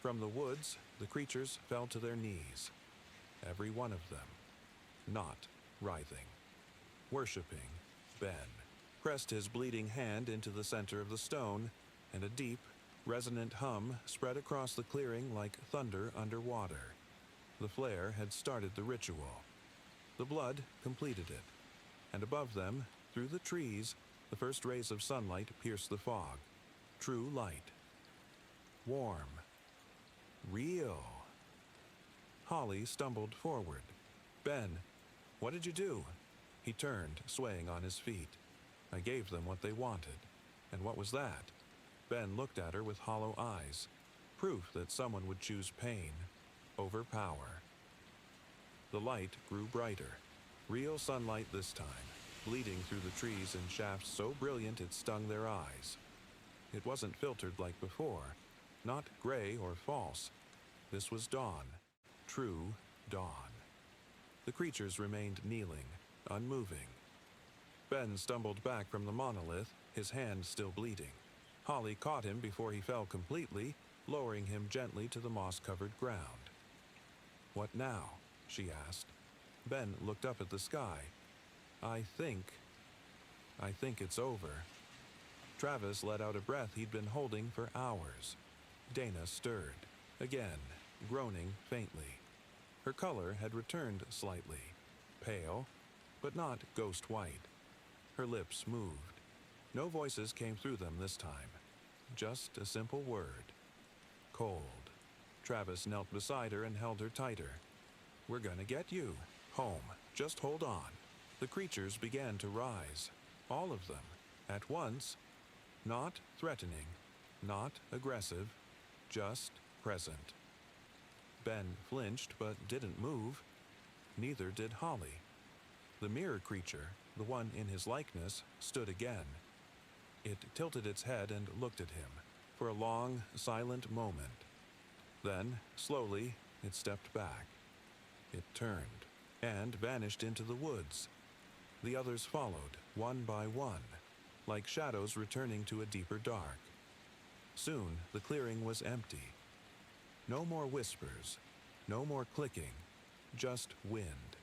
From the woods, the creatures fell to their knees. Every one of them, not writhing, worshipping Ben. Pressed his bleeding hand into the center of the stone, and a deep, resonant hum spread across the clearing like thunder underwater. The flare had started the ritual. The blood completed it, and above them, through the trees, the first rays of sunlight pierced the fog. True light. Warm. Real. Holly stumbled forward. Ben, what did you do? He turned, swaying on his feet. I gave them what they wanted. And what was that? Ben looked at her with hollow eyes. Proof that someone would choose pain over power. The light grew brighter. Real sunlight this time, bleeding through the trees in shafts so brilliant it stung their eyes. It wasn't filtered like before, not gray or false. This was dawn, true dawn. The creatures remained kneeling, unmoving. Ben stumbled back from the monolith, his hand still bleeding. Holly caught him before he fell completely, lowering him gently to the moss-covered ground. What now? She asked. Ben looked up at the sky. I think it's over. Travis let out a breath he'd been holding for hours. Dana stirred, again, groaning faintly. Her color had returned slightly, pale, but not ghost white. Her lips moved. No voices came through them this time. Just a simple word. Cold. Travis knelt beside her and held her tighter. We're gonna get you. Home. Just hold on. The creatures began to rise. All of them. At once. Not threatening. Not aggressive. Just present. Ben flinched but didn't move. Neither did Holly. The mirror creature, the one in his likeness, stood again. It tilted its head and looked at him for a long, silent moment. Then, slowly, it stepped back. It turned and vanished into the woods. The others followed, one by one, like shadows returning to a deeper dark. Soon, the clearing was empty. No more whispers, no more clicking, just wind.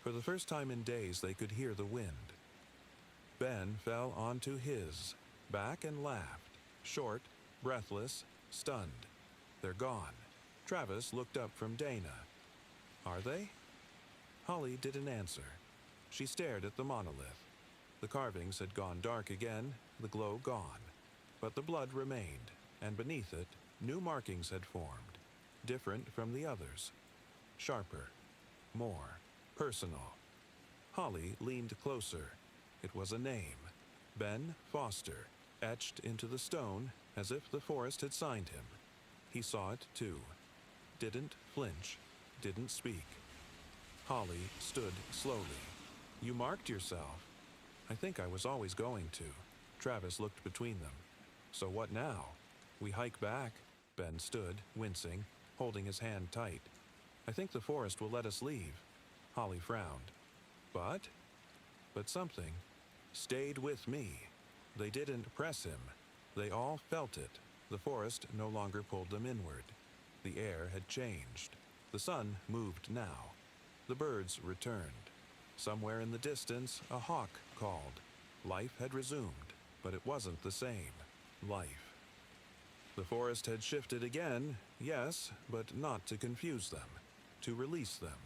For the first time in days, they could hear the wind. Ben fell onto his back and laughed, short, breathless, stunned. They're gone. Travis looked up from Dana. Are they? Holly didn't answer. She stared at the monolith. The carvings had gone dark again, the glow gone. But the blood remained, and beneath it, new markings had formed, different from the others. Sharper, more personal. Holly leaned closer. It was a name, Ben Foster, etched into the stone as if the forest had signed him. He saw it too. Didn't flinch, didn't speak. Holly stood slowly. You marked yourself. I think I was always going to. Travis looked between them. So what now? We hike back. Ben stood, wincing, holding his hand tight. I think the forest will let us leave. Holly frowned. But something stayed with me. They didn't press him. They all felt it. The forest no longer pulled them inward. The air had changed. The sun moved now. The birds returned. Somewhere in the distance, a hawk called. Life had resumed, but it wasn't the same. Life. The forest had shifted again, yes, but not to confuse them, to release them.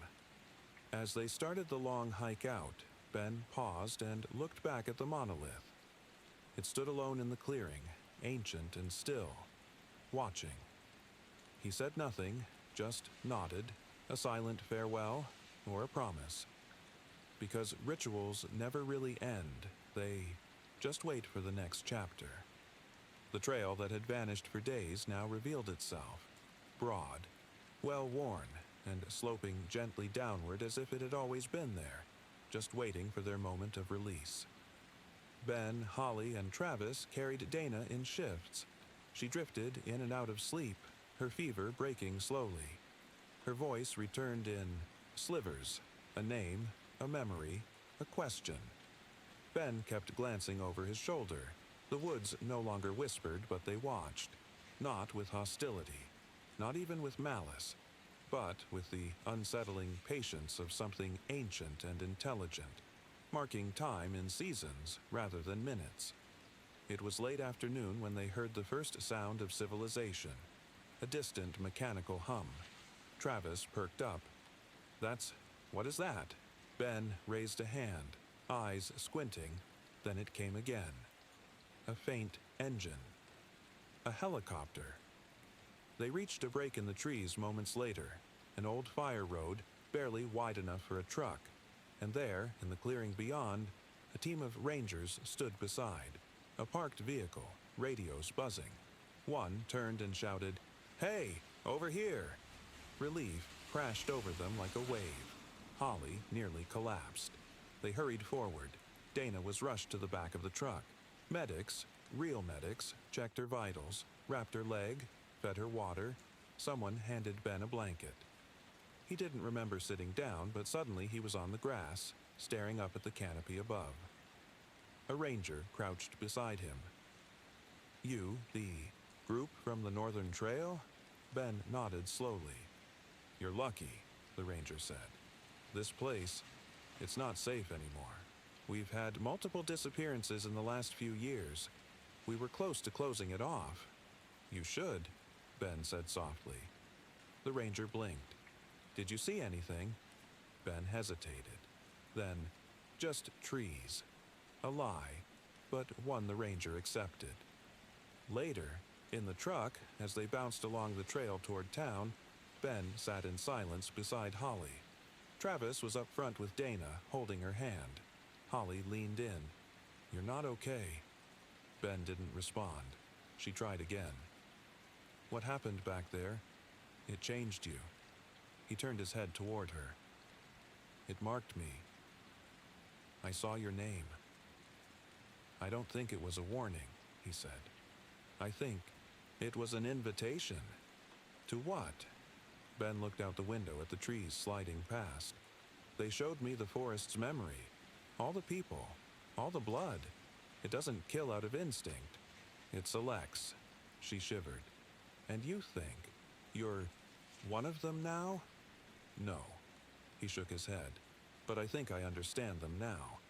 As they started the long hike out, Ben paused and looked back at the monolith. It stood alone in the clearing, ancient and still, watching. He said nothing, just nodded, a silent farewell or a promise. Because rituals never really end, they just wait for the next chapter. The trail that had vanished for days now revealed itself, broad, well-worn, and sloping gently downward as if it had always been there, just waiting for their moment of release. Ben, Holly, and Travis carried Dana in shifts. She drifted in and out of sleep, her fever breaking slowly. Her voice returned in slivers, a name, a memory, a question. Ben kept glancing over his shoulder. The woods no longer whispered, but they watched. Not with hostility, not even with malice, but with the unsettling patience of something ancient and intelligent, marking time in seasons rather than minutes. It was late afternoon when they heard the first sound of civilization, a distant mechanical hum. Travis perked up. What is that? Ben raised a hand, eyes squinting, then it came again. A faint engine. A helicopter. They reached a break in the trees moments later, an old fire road, barely wide enough for a truck, and there, in the clearing beyond, a team of rangers stood beside, a parked vehicle, radios buzzing. One turned and shouted, "Hey, over here!" Relief crashed over them like a wave. Holly nearly collapsed. They hurried forward. Dana was rushed to the back of the truck. Medics, real medics, checked her vitals, wrapped her leg, fed her water. Someone handed Ben a blanket. He didn't remember sitting down, but suddenly he was on the grass, staring up at the canopy above. A ranger crouched beside him. "You, the group from the Northern Trail?" Ben nodded slowly. "You're lucky," the ranger said. "This place, it's not safe anymore. We've had multiple disappearances in the last few years. We were close to closing it off." "You should," Ben said softly. The ranger blinked. "Did you see anything?" Ben hesitated. Then, "Just trees." A lie, but one the ranger accepted. Later, in the truck, as they bounced along the trail toward town, Ben sat in silence beside Holly. Travis was up front with Dana, holding her hand. Holly leaned in. "You're not okay." Ben didn't respond. She tried again. "What happened back there? It changed you." He turned his head toward her. "It marked me. I saw your name." "I don't think it was a warning," he said. "I think it was an invitation." "To what?" Ben looked out the window at the trees sliding past. "They showed me the forest's memory. All the people, all the blood. It doesn't kill out of instinct. It selects." She shivered. "And you think you're one of them now?" "No." He shook his head. "But I think I understand them now.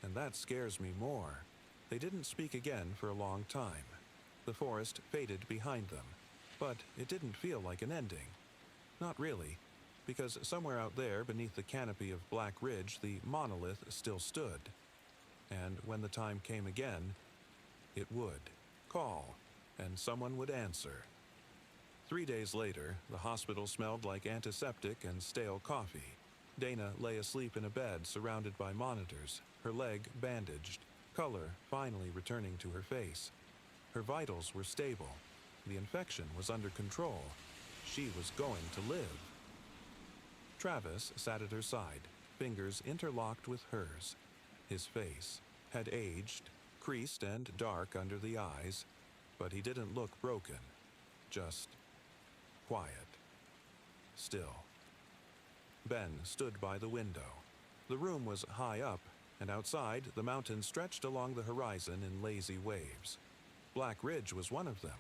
And that scares me more." They didn't speak again for a long time. The forest faded behind them, but it didn't feel like an ending. Not really, because somewhere out there beneath the canopy of Black Ridge the monolith still stood. And when the time came again, it would call, and someone would answer. 3 days later, the hospital smelled like antiseptic and stale coffee. Dana lay asleep in a bed surrounded by monitors, her leg bandaged, color finally returning to her face. Her vitals were stable. The infection was under control. She was going to live. Travis sat at her side, fingers interlocked with hers. His face had aged, creased and dark under the eyes, but he didn't look broken. Just quiet. Still. Ben stood by the window. The room was high up, and outside the mountains stretched along the horizon in lazy waves. Black Ridge was one of them.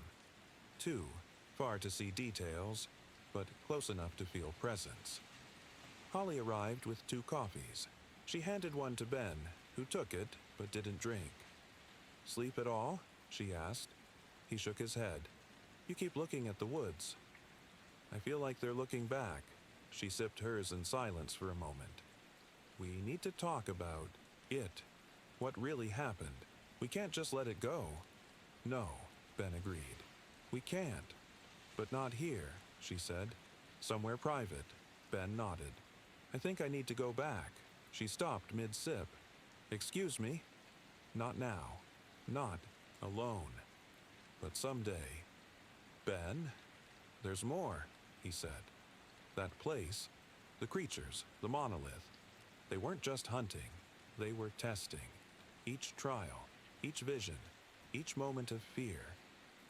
Too far to see details, but close enough to feel presence. Holly arrived with 2 coffees. She handed one to Ben, who took it but didn't drink. "Sleep at all?" she asked. He shook his head. "You keep looking at the woods." "I feel like they're looking back." She sipped hers in silence for a moment. "We need to talk about it. What really happened. We can't just let it go." "No," Ben agreed. "We can't." "But not here," she said. "Somewhere private." Ben nodded. "I think I need to go back." She stopped mid-sip. "Excuse me?" "Not now. Not alone. But someday." "Ben?" "There's more," he said. "That place, the creatures, the monolith, they weren't just hunting. They were testing. Each trial, Each vision, each moment of fear,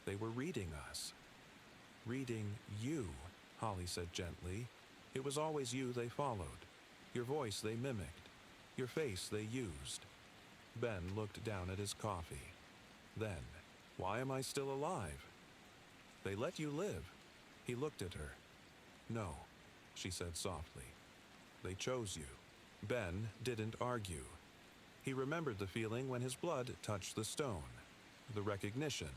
they were reading us. Reading you, Holly said gently. It was always you they followed. Your voice they mimicked. Your face they used. Ben looked down at his coffee. Then, why am I still alive? They let you live. He looked at her. No, she said softly. They chose you. Ben didn't argue. He remembered the feeling when his blood touched the stone. The recognition,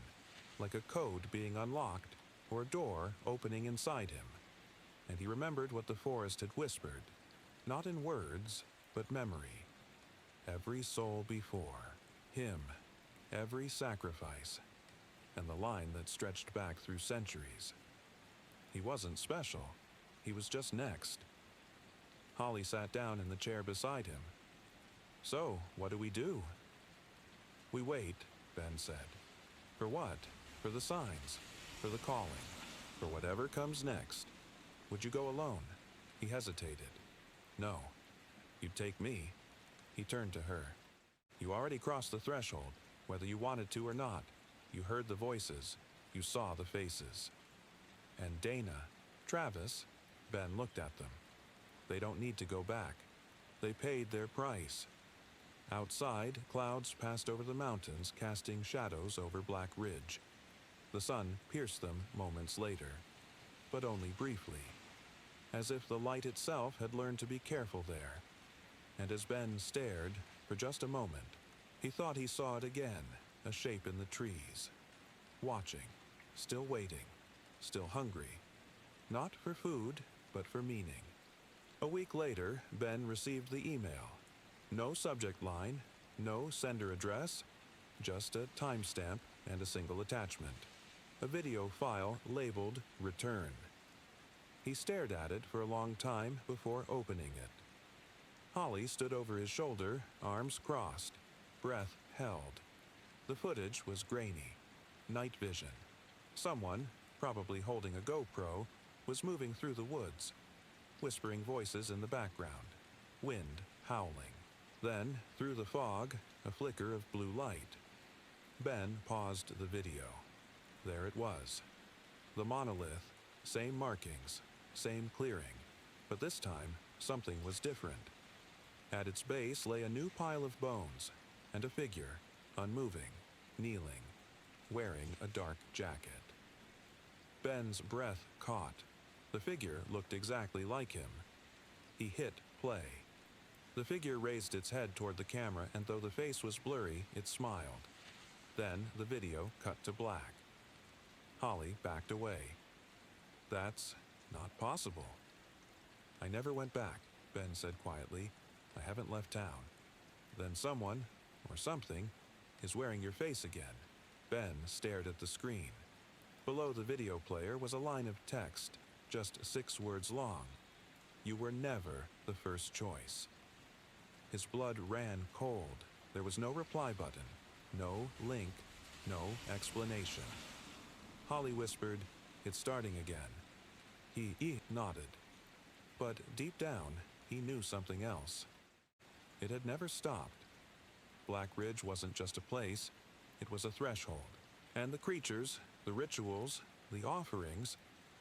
like a code being unlocked or a door opening inside him. And he remembered what the forest had whispered, not in words, but memory. Every soul before, him, every sacrifice, and the line that stretched back through centuries. He wasn't special. He was just next. Holly sat down in the chair beside him. So, what do? We wait, Ben said. For what? For the signs, for the calling, for whatever comes next. Would you go alone? He hesitated. No. You'd take me. He turned to her. You already crossed the threshold, whether you wanted to or not. You heard the voices. You saw the faces. And Dana, Travis, Ben looked at them. They don't need to go back. They paid their price. Outside, clouds passed over the mountains, casting shadows over Black Ridge. The sun pierced them moments later, but only briefly, as if the light itself had learned to be careful there. And as Ben stared, for just a moment, he thought he saw it again, a shape in the trees. Watching, still waiting, still hungry. Not for food, but for meaning. A week later, Ben received the email. No subject line, no sender address, just a timestamp and a single attachment. A video file labeled Return. He stared at it for a long time before opening it. Holly stood over his shoulder, arms crossed, breath held. The footage was grainy, night vision. Someone, probably holding a GoPro, was moving through the woods, whispering voices in the background, wind howling. Then, through the fog, a flicker of blue light. Ben paused the video. There it was. The monolith, same markings, same clearing, but this time, something was different. At its base lay a new pile of bones, and a figure, unmoving, kneeling, wearing a dark jacket. Ben's breath caught. The figure looked exactly like him. He hit play. The figure raised its head toward the camera, and though the face was blurry, it smiled. Then the video cut to black. Holly backed away. That's not possible. I never went back, Ben said quietly. I haven't left town. Then someone, or something, is wearing your face again. Ben stared at the screen. Below the video player was a line of text, just 6 words long. You were never the first choice. His blood ran cold. There was no reply button, no link, no explanation. Holly whispered, "It's starting again." He nodded. But deep down, he knew something else. It had never stopped. Black Ridge wasn't just a place, it was a threshold. And the creatures, the rituals, the offerings,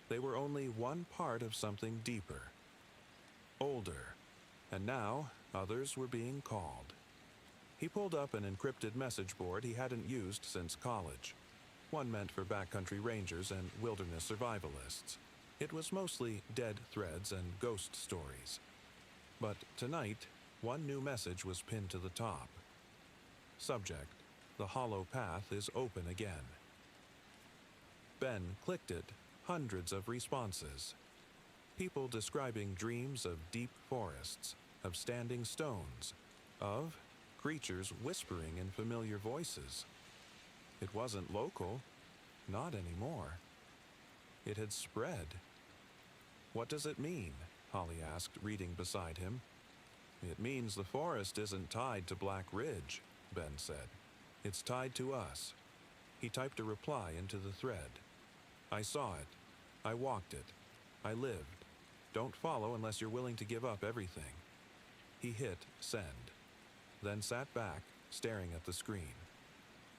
they were only one part of something deeper. Older. And now, others were being called. He pulled up an encrypted message board he hadn't used since college. One meant for backcountry rangers and wilderness survivalists. It was mostly dead threads and ghost stories. But tonight, one new message was pinned to the top. Subject: the hollow path is open again. Ben clicked it, hundreds of responses. People describing dreams of deep forests, of standing stones, of creatures whispering in familiar voices. It wasn't local, not anymore. It had spread. What does it mean? Holly asked, reading beside him. It means the forest isn't tied to Black Ridge, Ben said. It's tied to us. He typed a reply into the thread. I saw it. I walked it. I lived. Don't follow unless you're willing to give up everything. He hit send, then sat back, staring at the screen.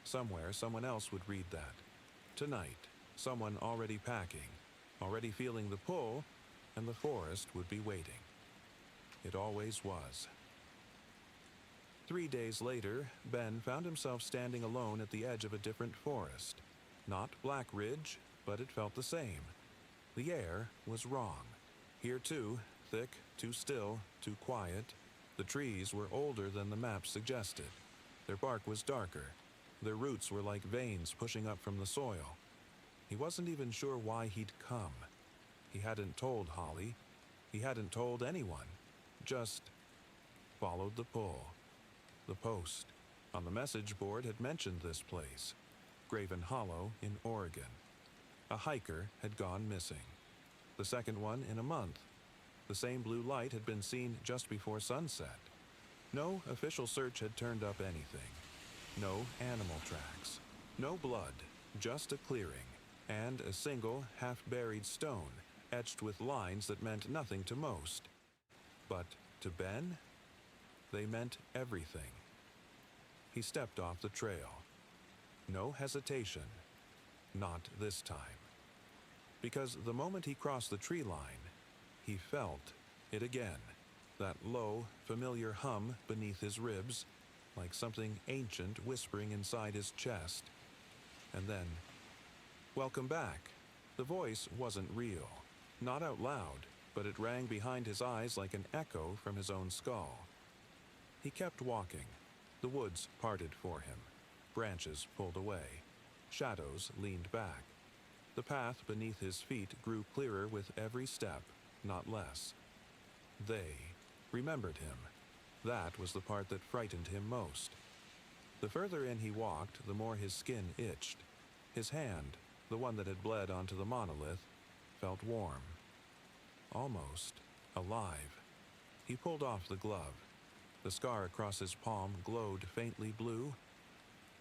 Somewhere, someone else would read that. Tonight, someone already packing, already feeling the pull, and the forest would be waiting. It always was. 3 days later, Ben found himself standing alone at the edge of a different forest. Not Black Ridge, but it felt the same. The air was wrong. Here too, thick, too still, too quiet. The trees were older than the map suggested. Their bark was darker. Their roots were like veins pushing up from the soil. He wasn't even sure why he'd come. He hadn't told Holly. He hadn't told anyone. Just followed the pull. The post on the message board had mentioned this place, Graven Hollow in Oregon. A hiker had gone missing. The second one in a month. The same blue light had been seen just before sunset. No official search had turned up anything. No animal tracks. No blood, just a clearing, and a single half-buried stone etched with lines that meant nothing to most. But to Ben, they meant everything. He stepped off the trail. No hesitation. Not this time. Because the moment he crossed the tree line, he felt it again. That low, familiar hum beneath his ribs, like something ancient whispering inside his chest. And then, "Welcome back." The voice wasn't real. Not out loud, but it rang behind his eyes like an echo from his own skull. He kept walking. The woods parted for him. Branches pulled away. Shadows leaned back. The path beneath his feet grew clearer with every step, not less. They remembered him. That was the part that frightened him most. The further in he walked, the more his skin itched. His hand, the one that had bled onto the monolith, felt warm. Almost alive. He pulled off the glove. The scar across his palm glowed faintly blue.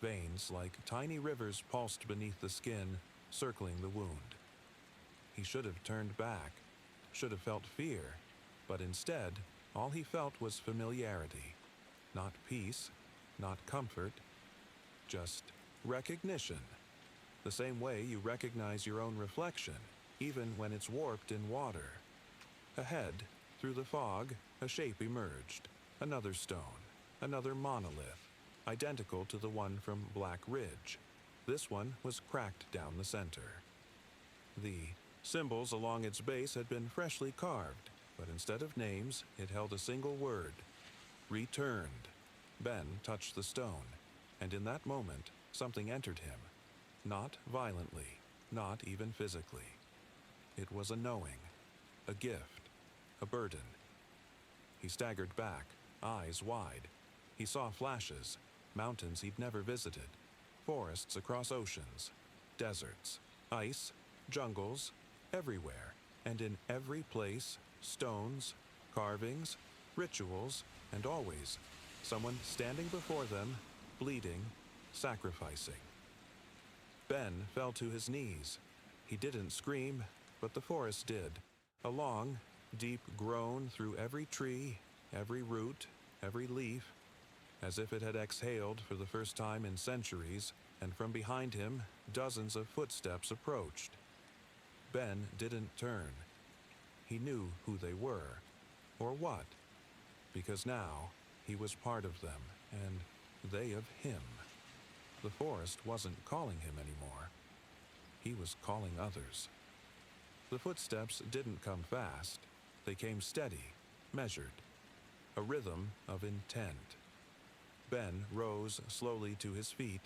Veins like tiny rivers pulsed beneath the skin, circling the wound. He should have turned back, should have felt fear, but instead, all he felt was familiarity. Not peace, not comfort, just recognition. The same way you recognize your own reflection, even when it's warped in water. Ahead, through the fog, a shape emerged. Another stone, another monolith, identical to the one from Black Ridge. This one was cracked down the center. The symbols along its base had been freshly carved, but instead of names, it held a single word: returned. Ben touched the stone, and in that moment, something entered him. Not violently, not even physically. It was a knowing, a gift, a burden. He staggered back, eyes wide. He saw flashes, mountains he'd never visited, forests across oceans, deserts, ice, jungles, everywhere, and in every place, stones, carvings, rituals, and always someone standing before them, bleeding, sacrificing. Ben fell to his knees. He didn't scream, but the forest did. A long, deep groan through every tree, every root, every leaf, as if it had exhaled for the first time in centuries, and from behind him, dozens of footsteps approached. Ben didn't turn. He knew who they were, or what, because now he was part of them, and they of him. The forest wasn't calling him anymore. He was calling others. The footsteps didn't come fast. They came steady, measured, a rhythm of intent. Ben rose slowly to his feet,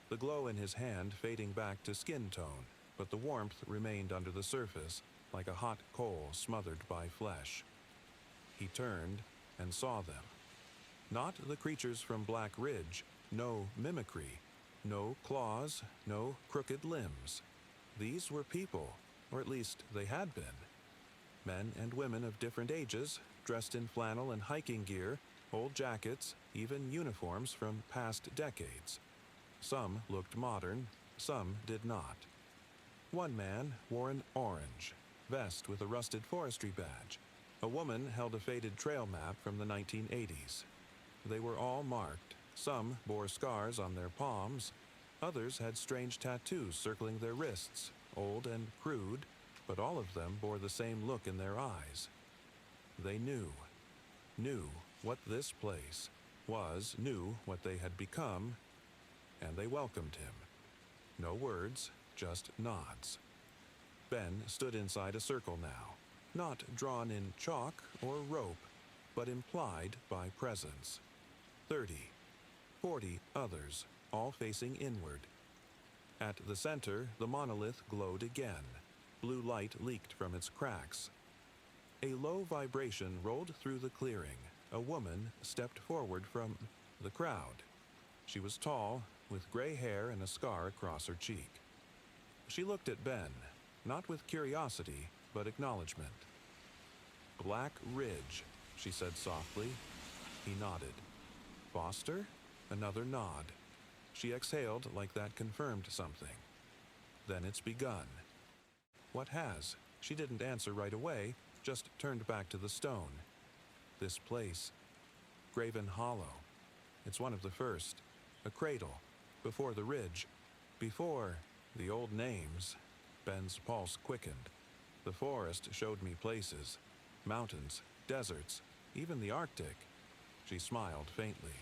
the glow in his hand fading back to skin tone, but the warmth remained under the surface, like a hot coal smothered by flesh. He turned and saw them. Not the creatures from Black Ridge, no mimicry, no claws, no crooked limbs. These were people, or at least they had been. Men and women of different ages, dressed in flannel and hiking gear, old jackets, even uniforms from past decades. Some looked modern, some did not. One man wore an orange vest with a rusted forestry badge. A woman held a faded trail map from the 1980s. They were all marked. Some bore scars on their palms, Others had strange tattoos circling their wrists, old and crude, but all of them bore the same look in their eyes. They knew what this place was, knew what they had become, and they welcomed him. No words, just nods. Ben stood inside a circle now, not drawn in chalk or rope, but implied by presence. 30, 40 others, all facing inward. At the center, the monolith glowed again. Blue light leaked from its cracks. A low vibration rolled through the clearing. A woman stepped forward from the crowd. She was tall, with gray hair and a scar across her cheek. She looked at Ben, not with curiosity, but acknowledgement. "Black Ridge," she said softly. He nodded. "Foster?" Another nod. She exhaled like that confirmed something. "Then it's begun." "What has?" She didn't answer right away, just turned back to the stone. "This place. Graven Hollow. It's one of the first. A cradle. Before the ridge. Before the old names." Ben's pulse quickened. "The forest showed me places. Mountains, deserts, even the Arctic." She smiled faintly.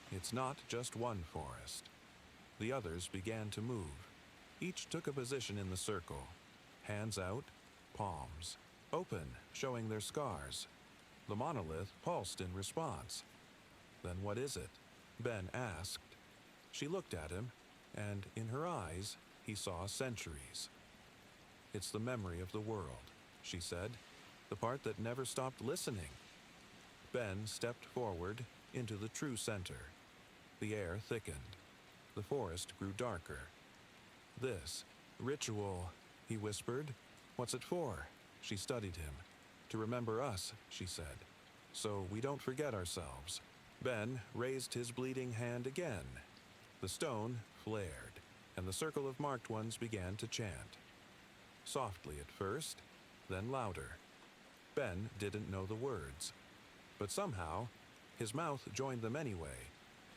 "It's not just one forest." The others began to move. Each took a position in the circle. Hands out, palms. Open, showing their scars. The monolith pulsed in response. "Then what is it?" Ben asked. She looked at him, and in her eyes, he saw centuries. "It's the memory of the world," she said, "the part that never stopped listening." Ben stepped forward into the true center. The air thickened. The forest grew darker. "This ritual," he whispered. "What's it for?" She studied him. "To remember us," she said, "so we don't forget ourselves." Ben raised his bleeding hand again. The stone flared, and the circle of marked ones began to chant. Softly at first, then louder. Ben didn't know the words, but somehow his mouth joined them anyway,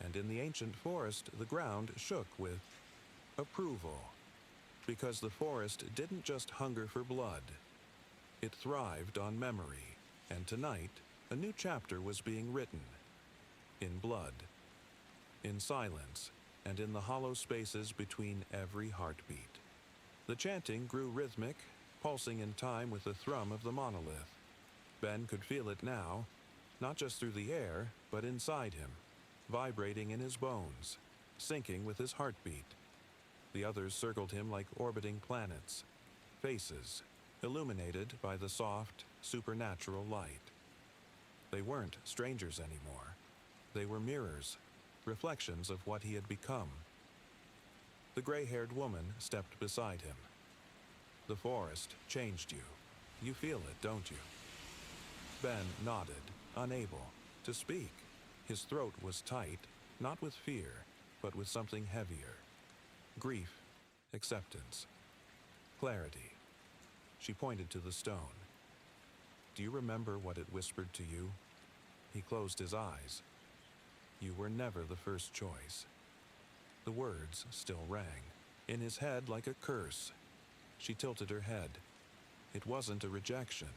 and in the ancient forest the ground shook with approval. Because the forest didn't just hunger for blood. It thrived on memory, and tonight a new chapter was being written. In blood. In silence, and in the hollow spaces between every heartbeat. The chanting grew rhythmic, pulsing in time with the thrum of the monolith. Ben could feel it now, not just through the air, but inside him, vibrating in his bones, syncing with his heartbeat. The others circled him like orbiting planets, faces, illuminated by the soft, supernatural light. They weren't strangers anymore. They were mirrors, reflections of what he had become. The gray-haired woman stepped beside him. "The forest changed you. You feel it, don't you?" Ben nodded, unable to speak. His throat was tight, not with fear, but with something heavier. Grief, acceptance, clarity. She pointed to the stone. "Do you remember what it whispered to you?" He closed his eyes. "You were never the first choice." The words still rang, in his head like a curse. She tilted her head. It wasn't a rejection.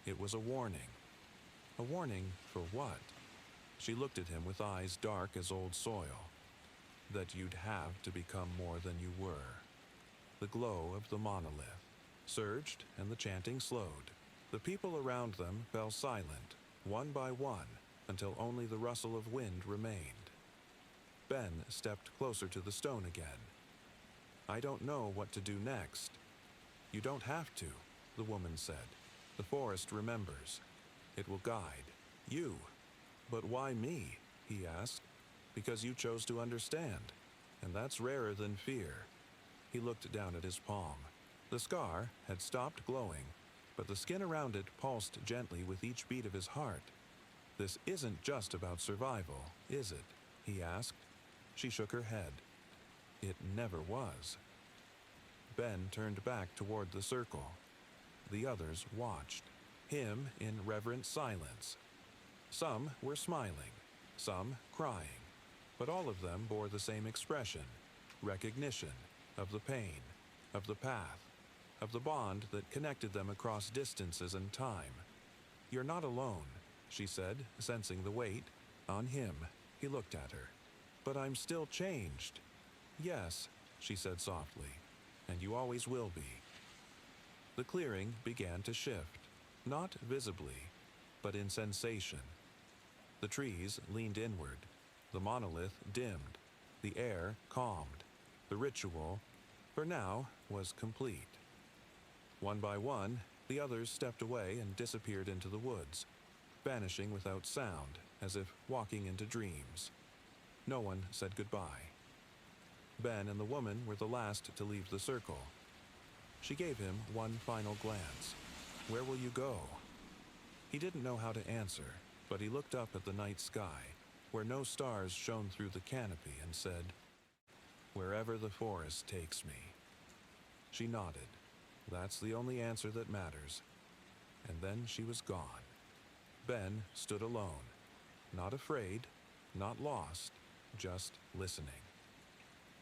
It was a warning. A warning for what? She looked at him with eyes dark as old soil. That you'd have to become more than you were. The glow of the monolith surged, and the chanting slowed. The people around them fell silent, one by one, until only the rustle of wind remained. Ben stepped closer to the stone again. "I don't know what to do next." "You don't have to," the woman said. "The forest remembers. It will guide you." "But why me?" he asked. "Because you chose to understand, and that's rarer than fear." He looked down at his palm. The scar had stopped glowing, but the skin around it pulsed gently with each beat of his heart. "This isn't just about survival, is it?" he asked. She shook her head. "It never was." Ben turned back toward the circle. The others watched, him in reverent silence. Some were smiling, some crying, but all of them bore the same expression. recognition, of the pain, of the path, of the bond that connected them across distances and time. "You're not alone," she said, sensing the weight. On him, he looked at her. "But I'm still changed." "Yes," she said softly, "and you always will be." The clearing began to shift, not visibly, but in sensation. The trees leaned inward, the monolith dimmed, the air calmed. The ritual, for now, was complete. One by one, the others stepped away and disappeared into the woods, vanishing without sound, as if walking into dreams. No one said goodbye. Ben and the woman were the last to leave the circle. She gave him one final glance. "Where will you go?" He didn't know how to answer, but he looked up at the night sky, where no stars shone through the canopy, and said, "Wherever the forest takes me." She nodded. That's the only answer that matters. And then she was gone. Ben stood alone, not afraid, not lost, just listening.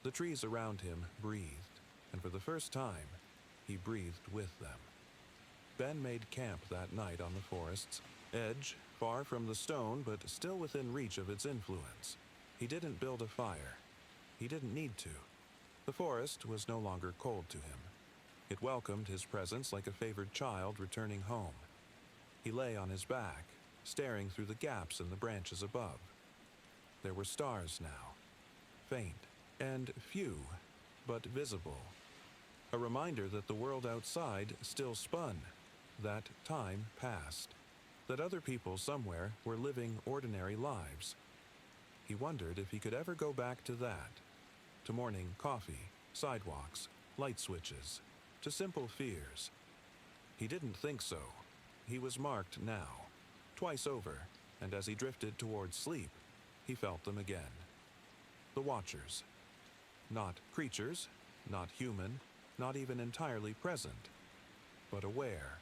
The trees around him breathed, and for the first time, he breathed with them. Ben made camp that night on the forest's edge, far from the stone but still within reach of its influence. He didn't build a fire. He didn't need to. The forest was no longer cold to him. It welcomed his presence like a favored child returning home. He lay on his back, staring through the gaps in the branches above. There were stars now, faint and few, but visible. A reminder that the world outside still spun, that time passed, that other people somewhere were living ordinary lives. He wondered if he could ever go back to that, to morning coffee, sidewalks, light switches, to simple fears. He didn't think so. He was marked now, twice over, and as he drifted towards sleep, he felt them again. The Watchers. Not creatures, not human, not even entirely present, but aware.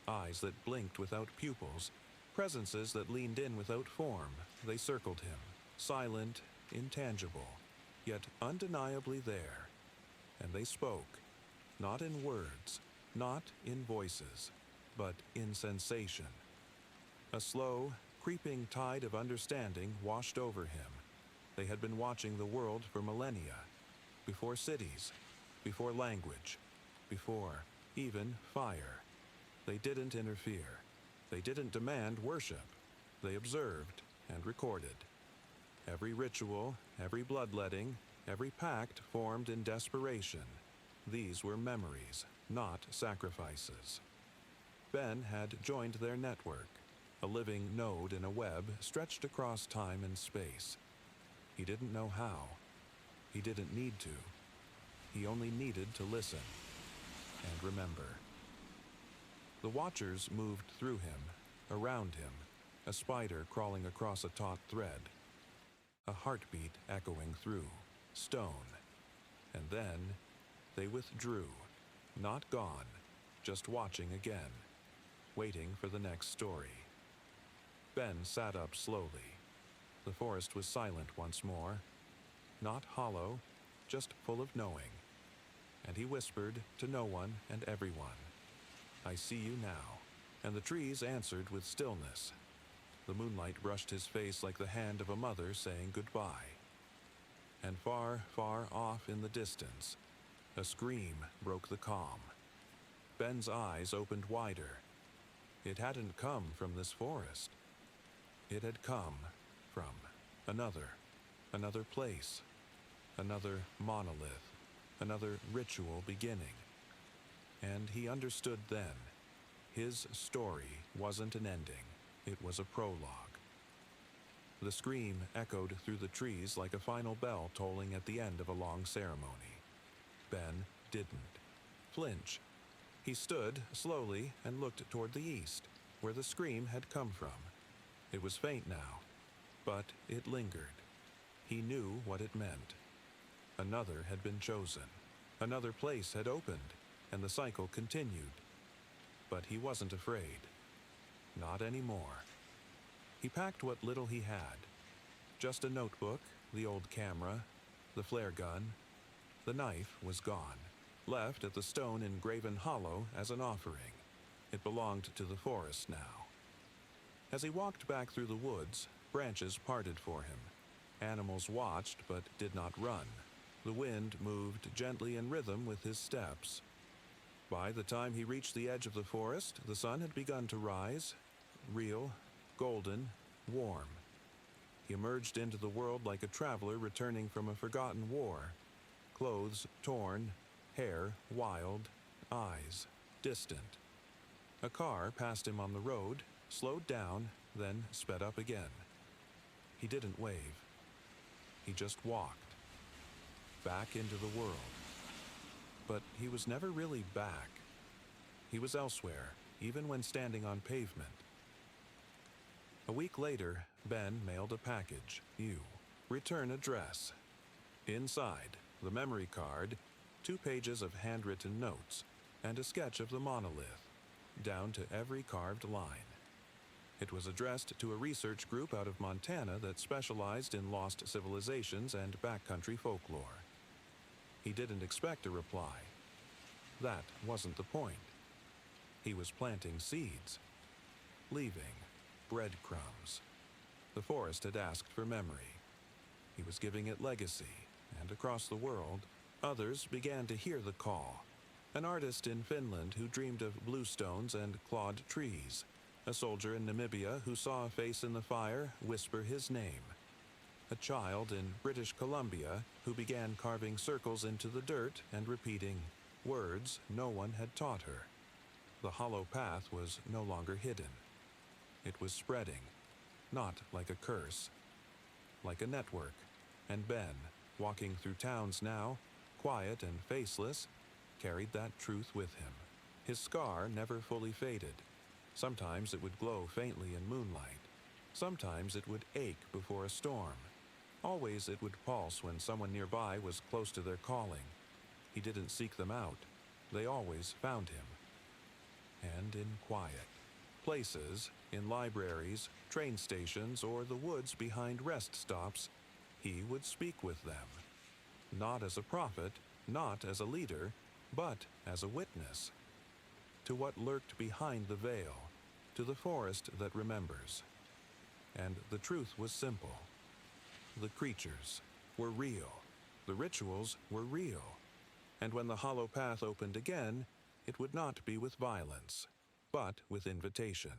Eyes that blinked without pupils, presences that leaned in without form. They circled him, silent, intangible, yet undeniably there. And they spoke, not in words, not in voices, but in sensation. A slow, creeping tide of understanding washed over him. They had been watching the world for millennia, before cities, before language, before even fire. They didn't interfere. They didn't demand worship. They observed and recorded. Every ritual, every bloodletting, every pact formed in desperation. These were memories, not sacrifices. Ben had joined their network, a living node in a web stretched across time and space. He didn't know how. He didn't need to. He only needed to listen and remember. The Watchers moved through him, around him, a spider crawling across a taut thread, a heartbeat echoing through, stone. And then they withdrew, not gone, just watching again, waiting for the next story. Ben sat up slowly. The forest was silent once more, not hollow, just full of knowing. And he whispered to no one and everyone, "I see you now." And the trees answered with stillness. The moonlight brushed his face like the hand of a mother saying goodbye. And far, far off in the distance, a scream broke the calm. Ben's eyes opened wider. It hadn't come from this forest. It had come from another place, another monolith, another ritual beginning. And he understood then. His story wasn't an ending. It was a prologue. The scream echoed through the trees like a final bell tolling at the end of a long ceremony. Ben didn't flinch. He stood slowly and looked toward the east, where the scream had come from. It was faint now, but it lingered. He knew what it meant. Another had been chosen. Another place had opened, and the cycle continued. But he wasn't afraid. Not anymore. He packed what little he had. Just a notebook, the old camera, the flare gun, The knife was gone, left at the stone engraven hollow as an offering. It belonged to the forest now. As he walked back through the woods, branches parted for him. Animals watched but did not run. The wind moved gently in rhythm with his steps. By the time he reached the edge of the forest, the sun had begun to rise, real, golden, warm. He emerged into the world like a traveler returning from a forgotten war. Clothes torn, hair wild, eyes distant. A car passed him on the road, slowed down, then sped up again. He didn't wave. He just walked. Back into the world. But he was never really back. He was elsewhere, even when standing on pavement. A week later, Ben mailed a package. You. Return address. Inside, the memory card, 2 pages of handwritten notes, and a sketch of the monolith, down to every carved line. It was addressed to a research group out of Montana that specialized in lost civilizations and backcountry folklore. He didn't expect a reply. That wasn't the point. He was planting seeds, leaving breadcrumbs. The forest had asked for memory. He was giving it legacy, and across the world, others began to hear the call. An artist in Finland who dreamed of bluestones and clawed trees. A soldier in Namibia who saw a face in the fire whisper his name. A child in British Columbia who began carving circles into the dirt and repeating words no one had taught her. The hollow path was no longer hidden. It was spreading, not like a curse, like a network. And Ben, walking through towns now, quiet and faceless, carried that truth with him. His scar never fully faded. Sometimes it would glow faintly in moonlight. Sometimes it would ache before a storm. Always it would pulse when someone nearby was close to their calling. He didn't seek them out. They always found him. And in quiet. Places, in libraries, train stations, or the woods behind rest stops, he would speak with them. Not as a prophet, not as a leader, but as a witness. To what lurked behind the veil, to the forest that remembers. And the truth was simple. The creatures were real. The rituals were real. And when the hollow path opened again, it would not be with violence, but with invitation.